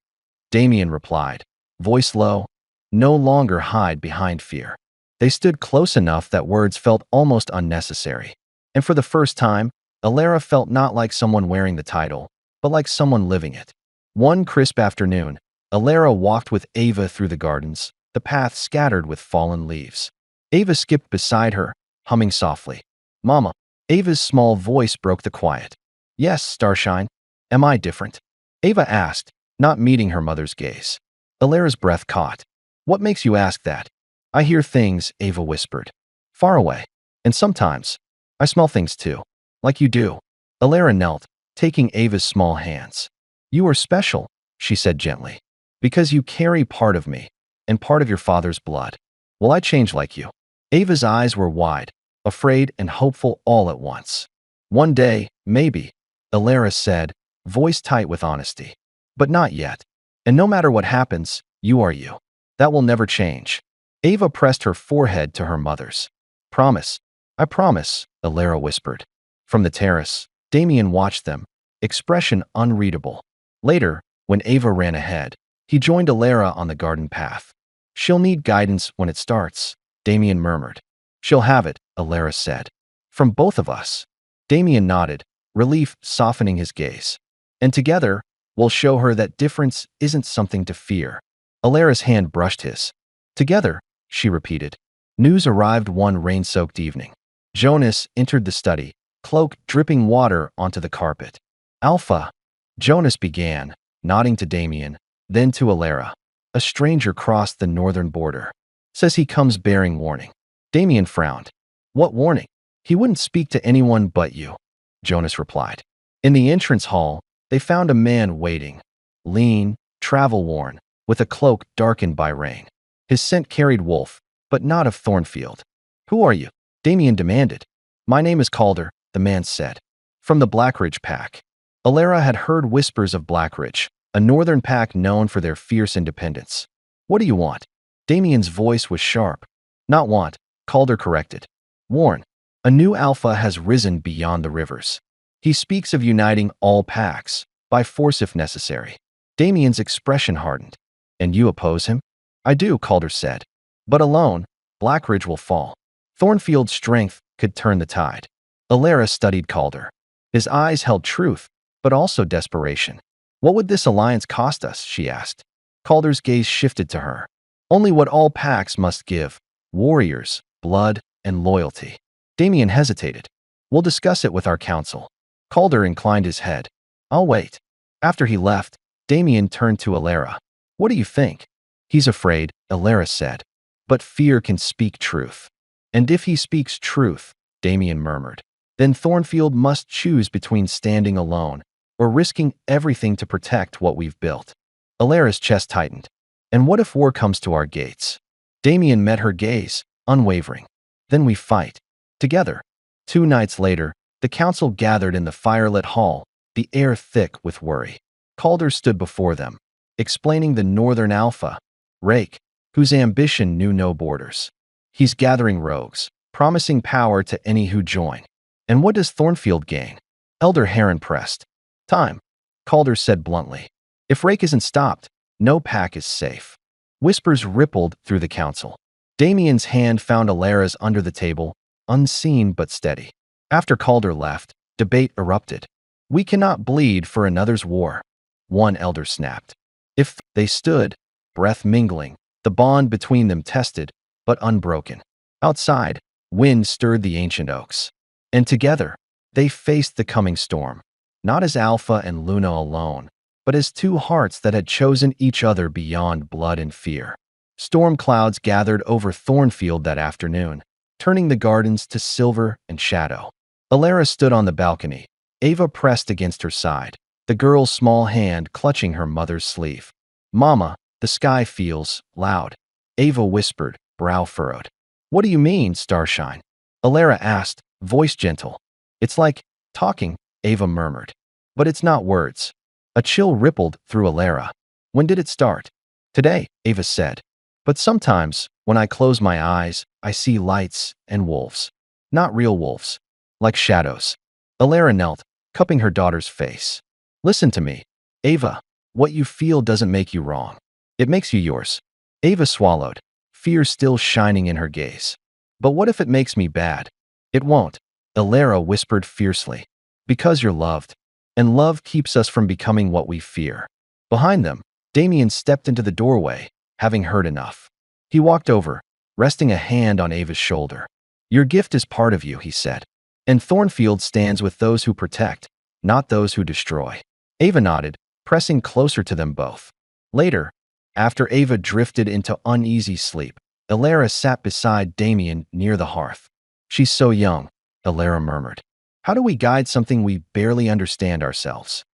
Damian replied, voice low. "No longer hide behind fear." They stood close enough that words felt almost unnecessary. And for the first time, Elara felt not like someone wearing the title, but like someone living it. One crisp afternoon, Elara walked with Ava through the gardens, the path scattered with fallen leaves. Ava skipped beside her, humming softly. "Mama." Ava's small voice broke the quiet. "Yes, Starshine. Am I different?" Ava asked, not meeting her mother's gaze. Elara's breath caught. "What makes you ask that?" "I hear things," Ava whispered. "Far away. And sometimes, I smell things too. Like you do." Elara knelt, taking Ava's small hands. "You are special," she said gently. "Because you carry part of me, and part of your father's blood. Will I change like you?" Ava's eyes were wide, afraid and hopeful all at once. "One day, maybe," Elara said, voice tight with honesty. "But not yet. And no matter what happens, you are you. That will never change." Ava pressed her forehead to her mother's. "Promise." "I promise," Elara whispered. From the terrace, Damian watched them, expression unreadable. Later, when Ava ran ahead, he joined Elara on the garden path. "She'll need guidance when it starts," Damian murmured. "She'll have it," Elara said. "From both of us." Damian nodded, relief softening his gaze. "And together, we'll show her that difference isn't something to fear." Elara's hand brushed his. "Together," she repeated. News arrived one rain-soaked evening. Jonas entered the study, cloak dripping water onto the carpet. "Alpha," Jonas began, nodding to Damian, then to Elara. "A stranger crossed the northern border. Says he comes bearing warning." Damian frowned. "What warning?" "He wouldn't speak to anyone but you," Jonas replied. In the entrance hall, they found a man waiting. Lean, travel-worn, with a cloak darkened by rain. His scent carried wolf, but not of Thornfield. "Who are you?" Damian demanded. "My name is Calder," the man said. "From the Blackridge pack." Elara had heard whispers of Blackridge, a northern pack known for their fierce independence. "What do you want?" Damian's voice was sharp. "Not want," Calder corrected. "Warn. A new alpha has risen beyond the rivers. He speaks of uniting all packs, by force if necessary." Damian's expression hardened. "And you oppose him?" "I do," Calder said. "But alone, Blackridge will fall. Thornfield's strength could turn the tide." Elara studied Calder. His eyes held truth, but also desperation. "What would this alliance cost us?" she asked. Calder's gaze shifted to her. "Only what all packs must give: warriors, blood, and loyalty." Damian hesitated. "We'll discuss it with our council." Calder inclined his head. "I'll wait." After he left, Damian turned to Elara. "What do you think?" "He's afraid," Elara said. "But fear can speak truth." "And if he speaks truth," Damian murmured, "then Thornfield must choose between standing alone or risking everything to protect what we've built." Elara's chest tightened. "And what if war comes to our gates?" Damian met her gaze, unwavering. "Then we fight. Together." 2 nights later, the council gathered in the firelit hall, the air thick with worry. Calder stood before them, explaining the Northern Alpha, Rake, whose ambition knew no borders. "He's gathering rogues, promising power to any who join." "And what does Thornfield gain?" Elder Heron pressed. "Time," Calder said bluntly. "If Rake isn't stopped, no pack is safe." Whispers rippled through the council. Damian's hand found Elara's under the table, unseen but steady. After Calder left, debate erupted. "We cannot bleed for another's war," one elder snapped. If they stood, breath mingling, the bond between them tested, but unbroken. Outside, wind stirred the ancient oaks. And together, they faced the coming storm, not as Alpha and Luna alone, but as two hearts that had chosen each other beyond blood and fear. Storm clouds gathered over Thornfield that afternoon, turning the gardens to silver and shadow. Elara stood on the balcony, Ava pressed against her side, the girl's small hand clutching her mother's sleeve. "Mama, the sky feels loud," Ava whispered, brow furrowed. "What do you mean, Starshine?" Elara asked, voice gentle. "It's like talking," Ava murmured. "But it's not words." A chill rippled through Elara. "When did it start?" "Today," Ava said. "But sometimes, when I close my eyes, I see lights and wolves. Not real wolves. Like shadows." Elara knelt, cupping her daughter's face. "Listen to me, Ava. What you feel doesn't make you wrong. It makes you yours." Ava swallowed, fear still shining in her gaze. "But what if it makes me bad?" "It won't," Elara whispered fiercely. "Because you're loved. And love keeps us from becoming what we fear." Behind them, Damian stepped into the doorway, having heard enough. He walked over, resting a hand on Ava's shoulder. "Your gift is part of you," he said. "And Thornfield stands with those who protect, not those who destroy." Ava nodded, pressing closer to them both. Later, after Ava drifted into uneasy sleep, Elara sat beside Damian near the hearth. "She's so young," Elara murmured. "How do we guide something we barely understand ourselves?"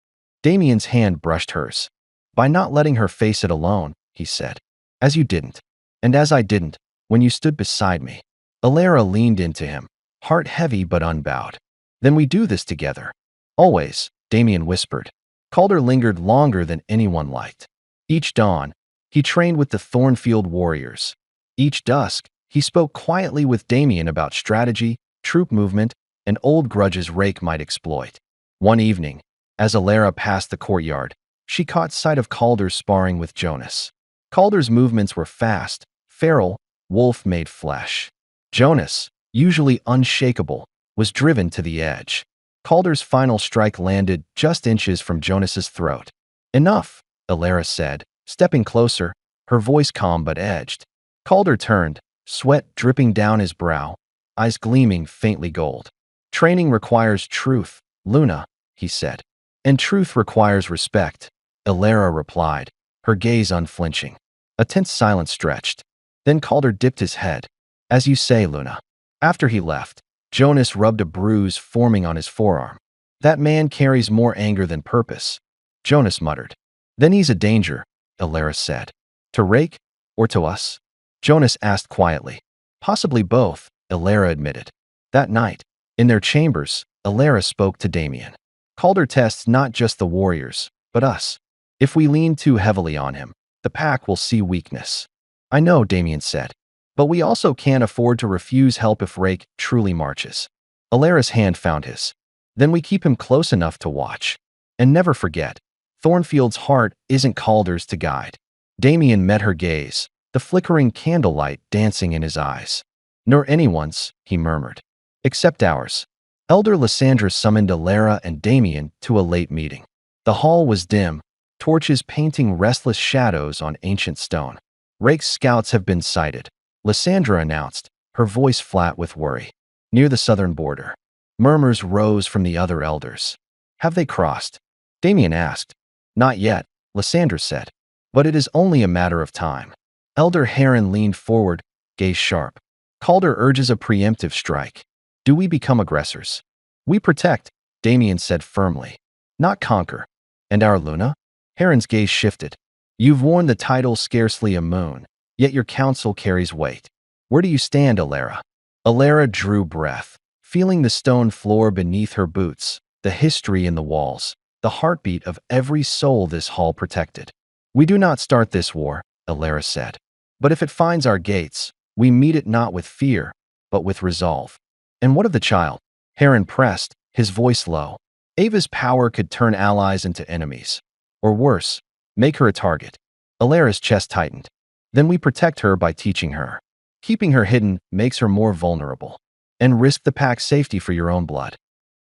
Damian's hand brushed hers. "By not letting her face it alone," he said. "As you didn't. And as I didn't, when you stood beside me." Elara leaned into him, heart heavy but unbowed. "Then we do this together." "Always," Damian whispered. Calder lingered longer than anyone liked. Each dawn, he trained with the Thornfield warriors. Each dusk, he spoke quietly with Damian about strategy, troop movement, and old grudges Rake might exploit. One evening, as Elara passed the courtyard, she caught sight of Calder sparring with Jonas. Calder's movements were fast, feral, wolf-made flesh. Jonas, usually unshakable, was driven to the edge. Calder's final strike landed just inches from Jonas's throat. "Enough," Elara said, stepping closer, her voice calm but edged. Calder turned, sweat dripping down his brow, eyes gleaming faintly gold. "Training requires truth, Luna," he said. "And truth requires respect," Elara replied, her gaze unflinching. A tense silence stretched. Then Calder dipped his head. "As you say, Luna." After he left, Jonas rubbed a bruise forming on his forearm. "That man carries more anger than purpose," Jonas muttered. "Then he's a danger," Elara said. "To Rake or to us?" Jonas asked quietly. "Possibly both," Elara admitted. That night, in their chambers, Elara spoke to Damian. "Calder tests not just the warriors, but us. If we lean too heavily on him, the pack will see weakness." "I know," Damian said. "But we also can't afford to refuse help if Rake truly marches." Elara's hand found his. "Then we keep him close enough to watch. And never forget, Thornfield's heart isn't Calder's to guide." Damian met her gaze, the flickering candlelight dancing in his eyes. "Nor anyone's," he murmured. "Except ours." Elder Lysandra summoned Elara and Damian to a late meeting. The hall was dim, torches painting restless shadows on ancient stone. "Rake's scouts have been sighted," Lysandra announced, her voice flat with worry. "Near the southern border." Murmurs rose from the other elders. "Have they crossed?" Damian asked. "Not yet," Lysandra said. "But it is only a matter of time." Elder Heron leaned forward, gaze sharp. "Calder urges a preemptive strike. Do we become aggressors?" "We protect," Damian said firmly. "Not conquer." "And our Luna?" Heron's gaze shifted. "You've worn the title scarcely a moon, yet your counsel carries weight. Where do you stand, Elara?" Elara drew breath, feeling the stone floor beneath her boots, the history in the walls, the heartbeat of every soul this hall protected. "We do not start this war," Elara said. "But if it finds our gates, we meet it not with fear, but with resolve." "And what of the child?" Heron pressed, his voice low. "Ava's power could turn allies into enemies. Or worse, make her a target." Elara's chest tightened. "Then we protect her by teaching her." Keeping her hidden makes her more vulnerable. And risk the pack's safety for your own blood.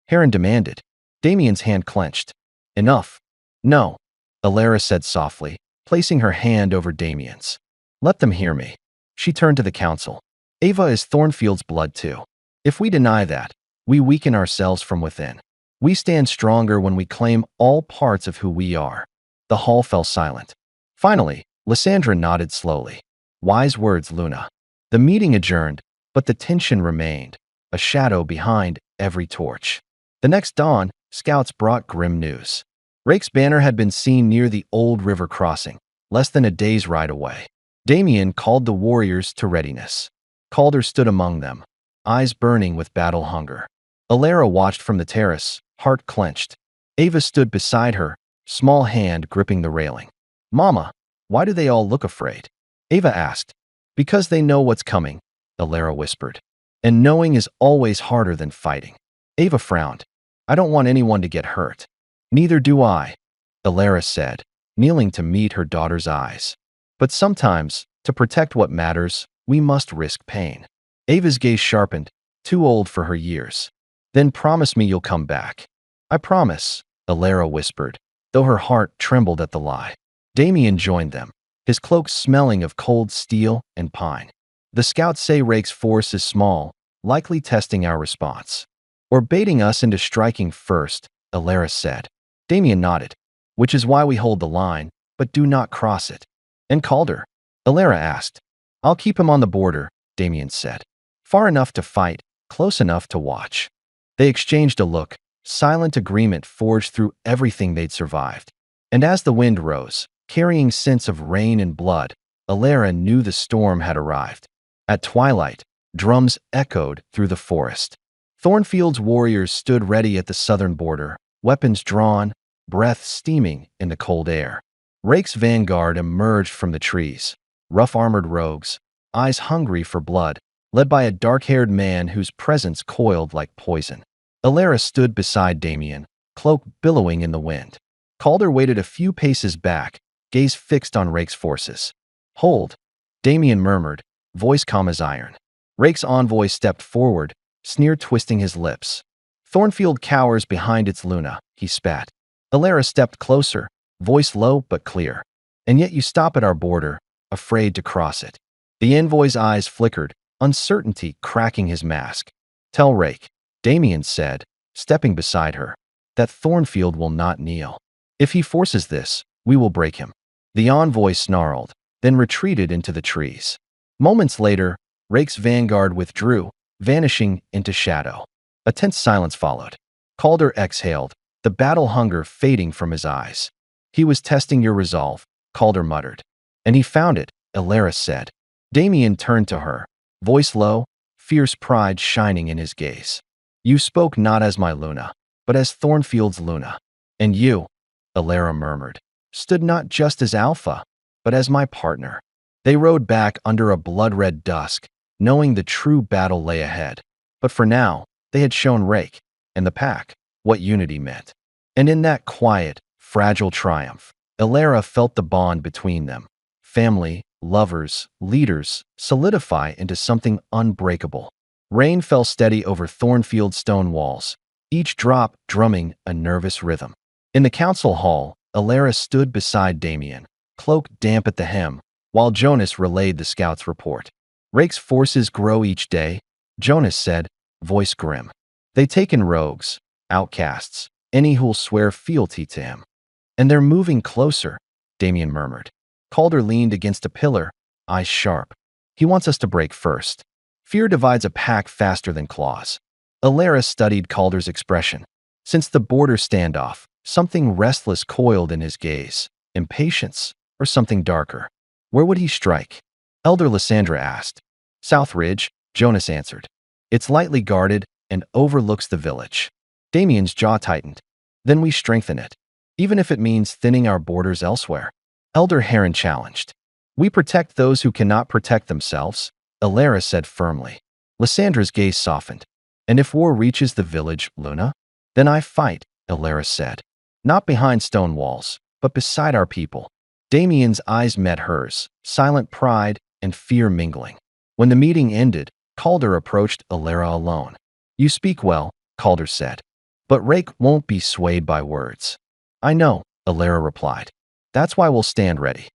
Heron demanded. Damian's hand clenched. Enough. No, Elara said softly, placing her hand over Damian's. Let them hear me. She turned to the council. Ava is Thornfield's blood too. If we deny that, we weaken ourselves from within. We stand stronger when we claim all parts of who we are. The hall fell silent. Finally, Lysandra nodded slowly. Wise words, Luna. The meeting adjourned, but the tension remained, a shadow behind every torch. The next dawn, scouts brought grim news. Rake's banner had been seen near the old river crossing, less than a day's ride away. Damian called the warriors to readiness. Calder stood among them, eyes burning with battle hunger. Elara watched from the terrace, heart clenched. Ava stood beside her, small hand gripping the railing. Mama, why do they all look afraid? Ava asked. Because they know what's coming, Elara whispered. And knowing is always harder than fighting. Ava frowned. I don't want anyone to get hurt. Neither do I, Elara said, kneeling to meet her daughter's eyes. But sometimes, to protect what matters, we must risk pain. Ava's gaze sharpened, too old for her years. Then promise me you'll come back. I promise, Elara whispered, though her heart trembled at the lie. Damian joined them, his cloak smelling of cold steel and pine. The scouts say Rake's force is small, likely testing our response. Or baiting us into striking first, Elara said. Damian nodded. Which is why we hold the line, but do not cross it. And Calder? Elara asked. I'll keep him on the border, Damian said. Far enough to fight, close enough to watch. They exchanged a look, silent agreement forged through everything they'd survived. And as the wind rose, carrying scents of rain and blood, Elara knew the storm had arrived. At twilight, drums echoed through the forest. Thornfield's warriors stood ready at the southern border, weapons drawn, breath steaming in the cold air. Rake's vanguard emerged from the trees, rough-armored rogues, eyes hungry for blood, led by a dark-haired man whose presence coiled like poison. Elara stood beside Damian, cloak billowing in the wind. Calder waited a few paces back, gaze fixed on Rake's forces. Hold, Damian murmured, voice calm as iron. Rake's envoy stepped forward, sneer twisting his lips. Thornfield cowers behind its Luna, he spat. Elara stepped closer, voice low but clear. And yet you stop at our border, afraid to cross it. The envoy's eyes flickered, uncertainty cracking his mask. Tell Rake, Damian said, stepping beside her, that Thornfield will not kneel. If he forces this, we will break him. The envoy snarled, then retreated into the trees. Moments later, Rake's vanguard withdrew, vanishing into shadow. A tense silence followed. Calder exhaled, the battle hunger fading from his eyes. He was testing your resolve, Calder muttered. And he found it, Elara said. Damian turned to her, voice low, fierce pride shining in his gaze. You spoke not as my Luna, but as Thornfield's Luna. And you, Elara murmured, stood not just as Alpha, but as my partner. They rode back under a blood-red dusk, knowing the true battle lay ahead. But for now, they had shown Rake, and the pack, what unity meant. And in that quiet, fragile triumph, Elara felt the bond between them. Family, lovers, leaders, solidify into something unbreakable. Rain fell steady over Thornfield's stone walls, each drop drumming a nervous rhythm. In the council hall, Elara stood beside Damian, cloak damp at the hem, while Jonas relayed the scout's report. Rake's forces grow each day, Jonas said, voice grim. They take in rogues, outcasts, any who'll swear fealty to him. And they're moving closer, Damian murmured. Calder leaned against a pillar, eyes sharp. He wants us to break first. Fear divides a pack faster than claws. Elara studied Calder's expression. Since the border standoff, something restless coiled in his gaze. Impatience, or something darker. Where would he strike? Elder Lysandra asked. South Ridge, Jonas answered. It's lightly guarded and overlooks the village. Damian's jaw tightened. Then we strengthen it, even if it means thinning our borders elsewhere. Elder Heron challenged. We protect those who cannot protect themselves, Elara said firmly. Lysandra's gaze softened. And if war reaches the village, Luna? Then I fight, Elara said. Not behind stone walls, but beside our people. Damian's eyes met hers, silent pride and fear mingling. When the meeting ended, Calder approached Elara alone. "You speak well," Calder said, "but Rake won't be swayed by words." "I know," Elara replied. "That's why we'll stand ready."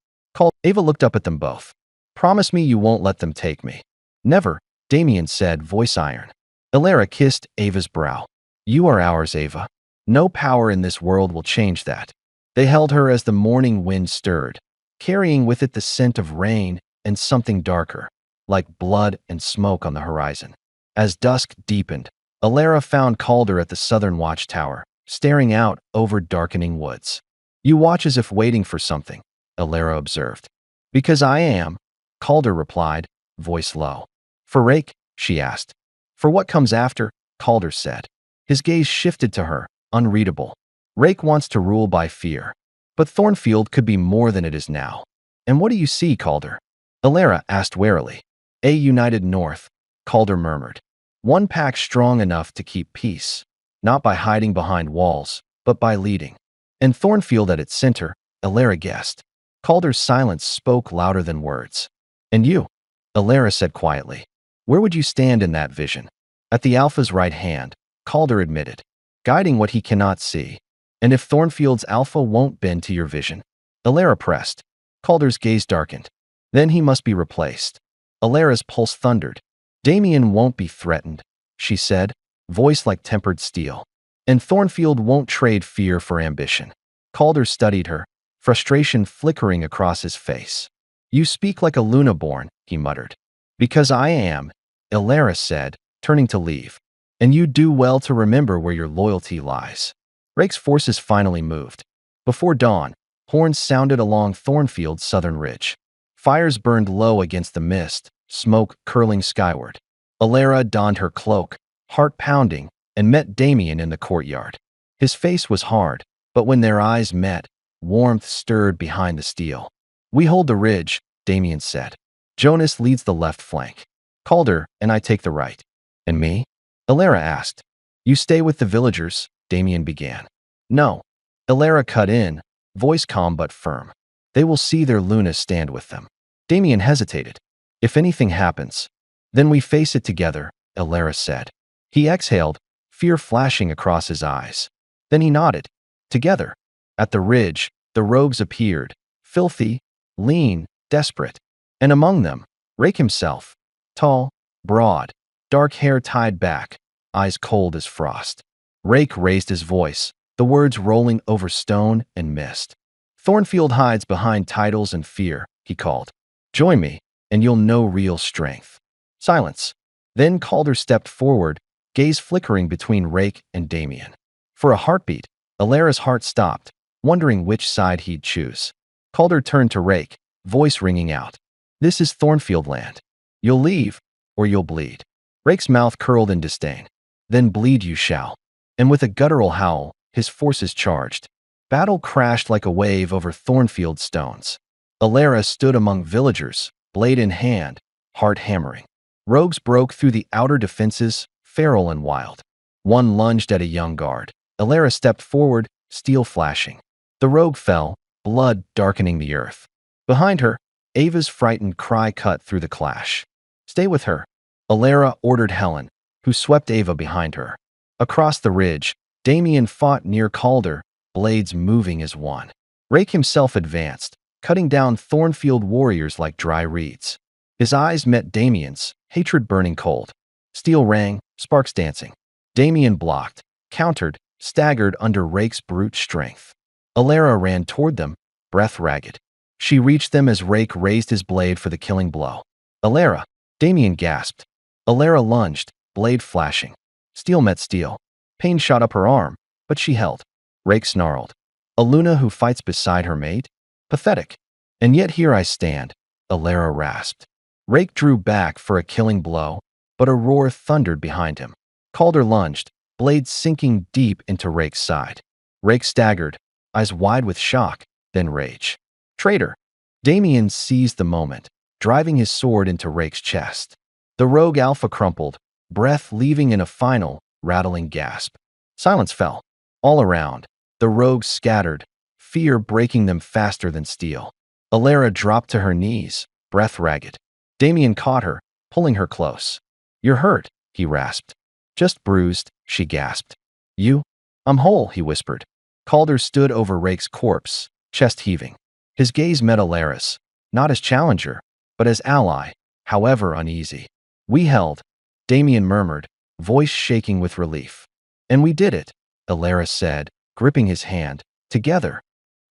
Ava looked up at them both. "Promise me you won't let them take me." "Never," Damian said, voice iron. Elara kissed Ava's brow. "You are ours, Ava. No power in this world will change that." They held her as the morning wind stirred, carrying with it the scent of rain and something darker, like blood and smoke on the horizon. As dusk deepened, Elara found Calder at the southern watchtower, staring out over darkening woods. "You watch as if waiting for something," Elara observed. "Because I am," Calder replied, voice low. "For Rake?" she asked. "For what comes after," Calder said. His gaze shifted to her, unreadable. "Rake wants to rule by fear. But Thornfield could be more than it is now." "And what do you see, Calder?" Elara asked warily. "A united North," Calder murmured. "One pack strong enough to keep peace, not by hiding behind walls, but by leading." And Thornfield at its center, Elara guessed. Calder's silence spoke louder than words. "And you?" Elara said quietly. "Where would you stand in that vision?" "At the Alpha's right hand," Calder admitted, "guiding what he cannot see." "And if Thornfield's Alpha won't bend to your vision?" Elara pressed. Calder's gaze darkened. "Then he must be replaced." Alara's pulse thundered. "Damian won't be threatened," she said, voice like tempered steel. "And Thornfield won't trade fear for ambition." Calder studied her, frustration flickering across his face. "You speak like a Luna-born," he muttered. "Because I am," Elara said, turning to leave. "And you do well to remember where your loyalty lies." Rake's forces finally moved. Before dawn, horns sounded along Thornfield's southern ridge. Fires burned low against the mist, smoke curling skyward. Elara donned her cloak, heart pounding, and met Damian in the courtyard. His face was hard, but when their eyes met, warmth stirred behind the steel. "We hold the ridge," Damian said. "Jonas leads the left flank. Calder and I take the right." "And me?" Elara asked. "You stay with the villagers," Damian began. "No." Elara cut in, voice calm but firm. "They will see their Luna stand with them." Damian hesitated. "If anything happens, then we face it together," Elara said. He exhaled, fear flashing across his eyes. Then he nodded. "Together." At the ridge, the rogues appeared, filthy, lean, desperate. And among them, Rake himself, tall, broad, dark hair tied back, eyes cold as frost. Rake raised his voice, the words rolling over stone and mist. "Thornfield hides behind titles and fear," he called. "Join me, and you'll know real strength." Silence. Then Calder stepped forward, gaze flickering between Rake and Damian. For a heartbeat, Alara's heart stopped, wondering which side he'd choose. Calder turned to Rake, voice ringing out. "This is Thornfield land. You'll leave, or you'll bleed." Rake's mouth curled in disdain. "Then bleed you shall." And with a guttural howl, his forces charged. Battle crashed like a wave over Thornfield stones. Elara stood among villagers, blade in hand, heart hammering. Rogues broke through the outer defenses, feral and wild. One lunged at a young guard. Elara stepped forward, steel flashing. The rogue fell, blood darkening the earth. Behind her, Ava's frightened cry cut through the clash. "Stay with her," Elara ordered Helen, who swept Ava behind her. Across the ridge, Damian fought near Calder, blades moving as one. Rake himself advanced, cutting down Thornfield warriors like dry reeds. His eyes met Damian's, hatred burning cold. Steel rang, sparks dancing. Damian blocked, countered, staggered under Rake's brute strength. Elara ran toward them, breath ragged. She reached them as Rake raised his blade for the killing blow. "Elara!" Damian gasped. Elara lunged, blade flashing. Steel met steel. Pain shot up her arm, but she held. Rake snarled. "A Luna who fights beside her mate? Pathetic." "And yet here I stand," Elara rasped. Rake drew back for a killing blow, but a roar thundered behind him. Calder lunged, blade sinking deep into Rake's side. Rake staggered, eyes wide with shock, then rage. "Traitor!" Damian seized the moment, driving his sword into Rake's chest. The rogue Alpha crumpled, breath leaving in a final, rattling gasp. Silence fell. All around, the rogues scattered, fear breaking them faster than steel. Elara dropped to her knees, breath ragged. Damian caught her, pulling her close. "You're hurt," he rasped. "Just bruised," she gasped. "You?" "I'm whole," he whispered. Calder stood over Rake's corpse, chest heaving. His gaze met Elara's, not as challenger, but as ally, however uneasy. "We held," Damian murmured, voice shaking with relief. "And we did it," Elara said, gripping his hand. "Together."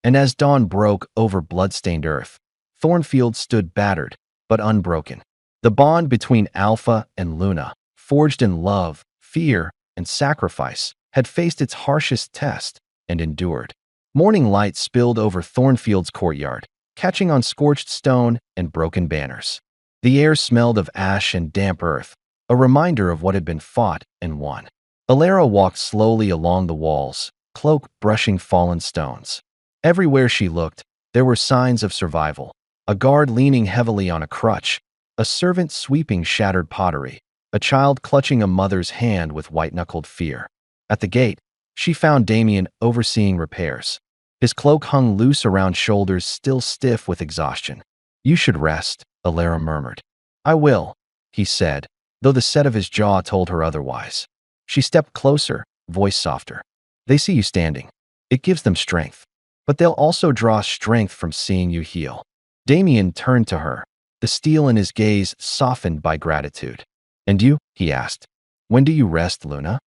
And as dawn broke over blood-stained earth, Thornfield stood battered, but unbroken. The bond between Alpha and Luna, forged in love, fear, and sacrifice, had faced its harshest test and endured. Morning light spilled over Thornfield's courtyard, catching on scorched stone and broken banners. The air smelled of ash and damp earth, a reminder of what had been fought and won. Elara walked slowly along the walls, cloak brushing fallen stones. Everywhere she looked, there were signs of survival. A guard leaning heavily on a crutch, a servant sweeping shattered pottery, a child clutching a mother's hand with white-knuckled fear. At the gate, she found Damian overseeing repairs. His cloak hung loose around shoulders still stiff with exhaustion. "You should rest," Elara murmured. "I will," he said, though the set of his jaw told her otherwise. She stepped closer, voice softer. "They see you standing. It gives them strength. But they'll also draw strength from seeing you heal." Damian turned to her, the steel in his gaze softened by gratitude. "And you?" he asked. "When do you rest, Luna?"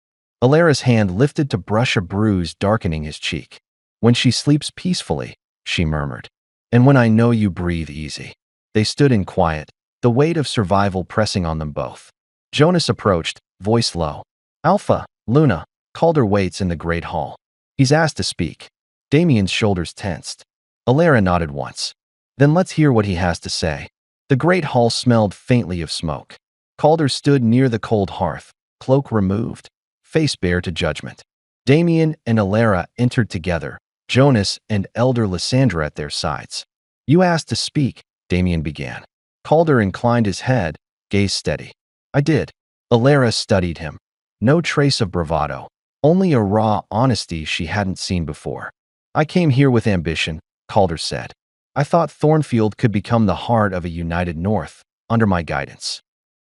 Elara's hand lifted to brush a bruise darkening his cheek. "When she sleeps peacefully," she murmured. "And when I know you breathe easy." They stood in quiet, the weight of survival pressing on them both. Jonas approached, voice low. "Alpha, Luna." Calder waits in the great hall. He's asked to speak. Damian's shoulders tensed. Elara nodded once. "Then let's hear what he has to say." The great hall smelled faintly of smoke. Calder stood near the cold hearth, cloak removed, face bare to judgment. Damian and Elara entered together, Jonas and elder Lysandra at their sides. "You asked to speak," Damian began. Calder inclined his head, gaze steady. "I did." Elara studied him. No trace of bravado, only a raw honesty she hadn't seen before. "I came here with ambition," Calder said. "I thought Thornfield could become the heart of a united North, under my guidance."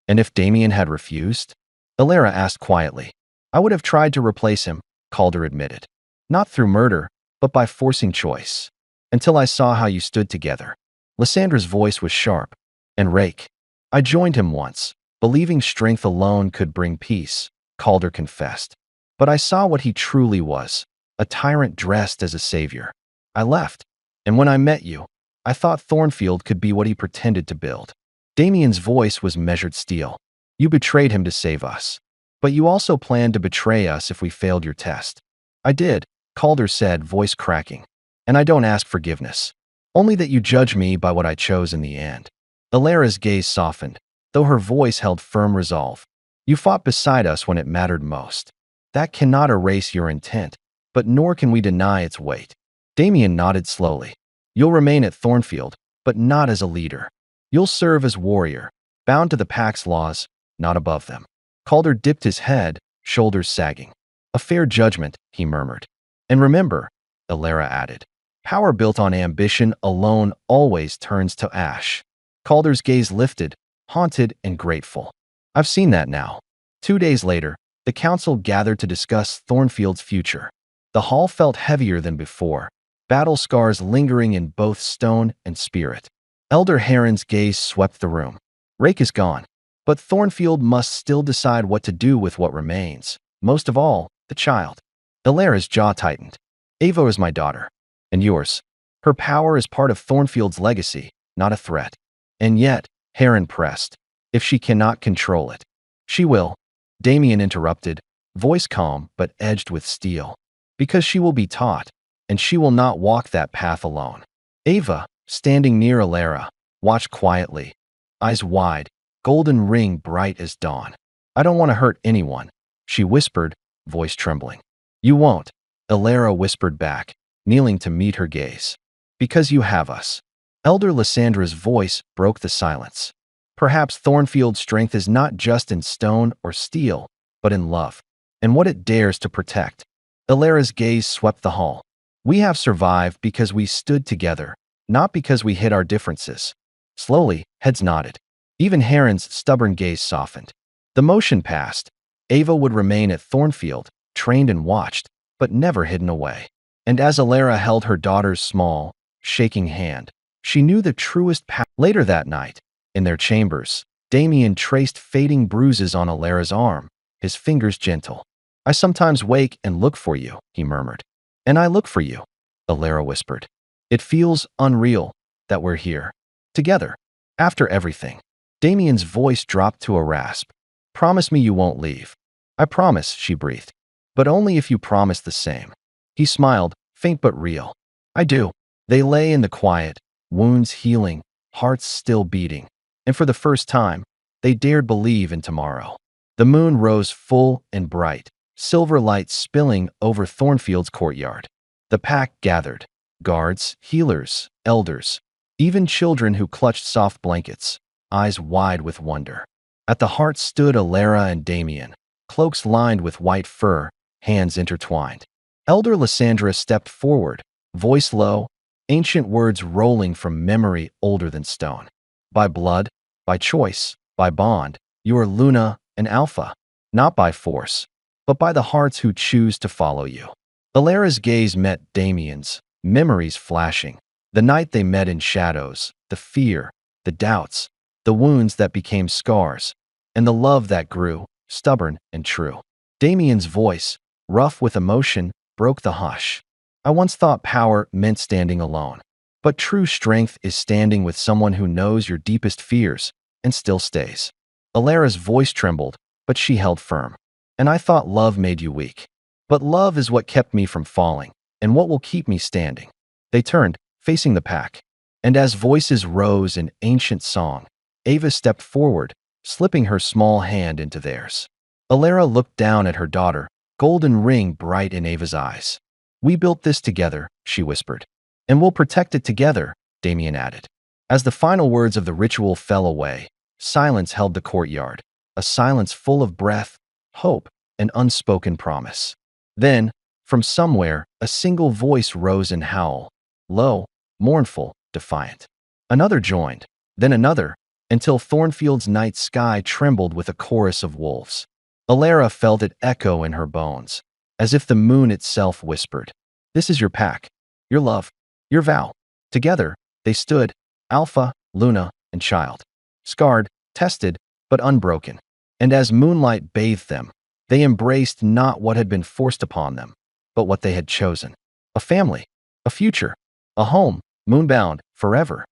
"And if Damian had refused?" Elara asked quietly. "I would have tried to replace him," Calder admitted. "Not through murder, but by forcing choice. Until I saw how you stood together." Lysandra's voice was sharp. "And Rake. I joined him once, believing strength alone could bring peace," Calder confessed. "But I saw what he truly was, a tyrant dressed as a savior. I left. And when I met you, I thought Thornfield could be what he pretended to build." Damian's voice was measured steel. "You betrayed him to save us. But you also planned to betray us if we failed your test." "I did," Calder said, voice cracking. "And I don't ask forgiveness. Only that you judge me by what I chose in the end." Elara's gaze softened, though her voice held firm resolve. "You fought beside us when it mattered most. That cannot erase your intent, but nor can we deny its weight." Damian nodded slowly. "You'll remain at Thornfield, but not as a leader. You'll serve as warrior, bound to the pack's laws, not above them." Calder dipped his head, shoulders sagging. "A fair judgment," he murmured. "And remember," Elara added, "power built on ambition alone always turns to ash." Calder's gaze lifted, haunted and grateful. "I've seen that now." 2 days later, the council gathered to discuss Thornfield's future. The hall felt heavier than before, battle scars lingering in both stone and spirit. Elder Heron's gaze swept the room. "Rake is gone, but Thornfield must still decide what to do with what remains, most of all, the child." Elara's jaw tightened. "Ava is my daughter. And yours. Her power is part of Thornfield's legacy, not a threat." "And yet," Heron pressed, "if she cannot control it." "She will," Damian interrupted, voice calm but edged with steel. "Because she will be taught, and she will not walk that path alone." Ava, standing near Elara, watched quietly, eyes wide, golden ring bright as dawn. "I don't want to hurt anyone," she whispered, voice trembling. "You won't," Elara whispered back, kneeling to meet her gaze. "Because you have us." Elder Lysandra's voice broke the silence. "Perhaps Thornfield's strength is not just in stone or steel, but in love, and what it dares to protect." Elara's gaze swept the hall. "We have survived because we stood together, not because we hid our differences." Slowly, heads nodded. Even Heron's stubborn gaze softened. The motion passed. Ava would remain at Thornfield, trained and watched, but never hidden away. And as Elara held her daughter's small, shaking hand, she knew the truest power. Later that night, in their chambers, Damian traced fading bruises on Elara's arm, his fingers gentle. "I sometimes wake and look for you," he murmured. "And I look for you," Elara whispered. "It feels unreal that we're here, together, after everything." Damian's voice dropped to a rasp. "Promise me you won't leave." "I promise," she breathed. "But only if you promise the same." He smiled, faint but real. "I do." They lay in the quiet, wounds healing, hearts still beating. And for the first time, they dared believe in tomorrow. The moon rose full and bright, silver light spilling over Thornfield's courtyard. The pack gathered, guards, healers, elders, even children who clutched soft blankets, eyes wide with wonder. At the heart stood Elara and Damian, cloaks lined with white fur, hands intertwined. Elder Lysandra stepped forward, voice low, ancient words rolling from memory older than stone. "By blood, by choice, by bond, you are Luna and Alpha, not by force, but by the hearts who choose to follow you." Elara's gaze met Damian's, memories flashing. The night they met in shadows, the fear, the doubts, the wounds that became scars, and the love that grew, stubborn and true. Damian's voice, rough with emotion, broke the hush. "I once thought power meant standing alone. But true strength is standing with someone who knows your deepest fears and still stays." Elara's voice trembled, but she held firm. "And I thought love made you weak. But love is what kept me from falling, and what will keep me standing." They turned, facing the pack. And as voices rose in ancient song, Ava stepped forward, slipping her small hand into theirs. Elara looked down at her daughter, golden ring bright in Ava's eyes. "We built this together," she whispered. "And we'll protect it together," Damian added. As the final words of the ritual fell away, silence held the courtyard, a silence full of breath, hope, and unspoken promise. Then, from somewhere, a single voice rose in howl, low, mournful, defiant. Another joined, then another, until Thornfield's night sky trembled with a chorus of wolves. Elara felt it echo in her bones, as if the moon itself whispered, "This is your pack, your love, your vow." Together, they stood, Alpha, Luna, and Child, scarred, tested, but unbroken. And as moonlight bathed them, they embraced not what had been forced upon them, but what they had chosen. A family, a future, a home, moonbound, forever.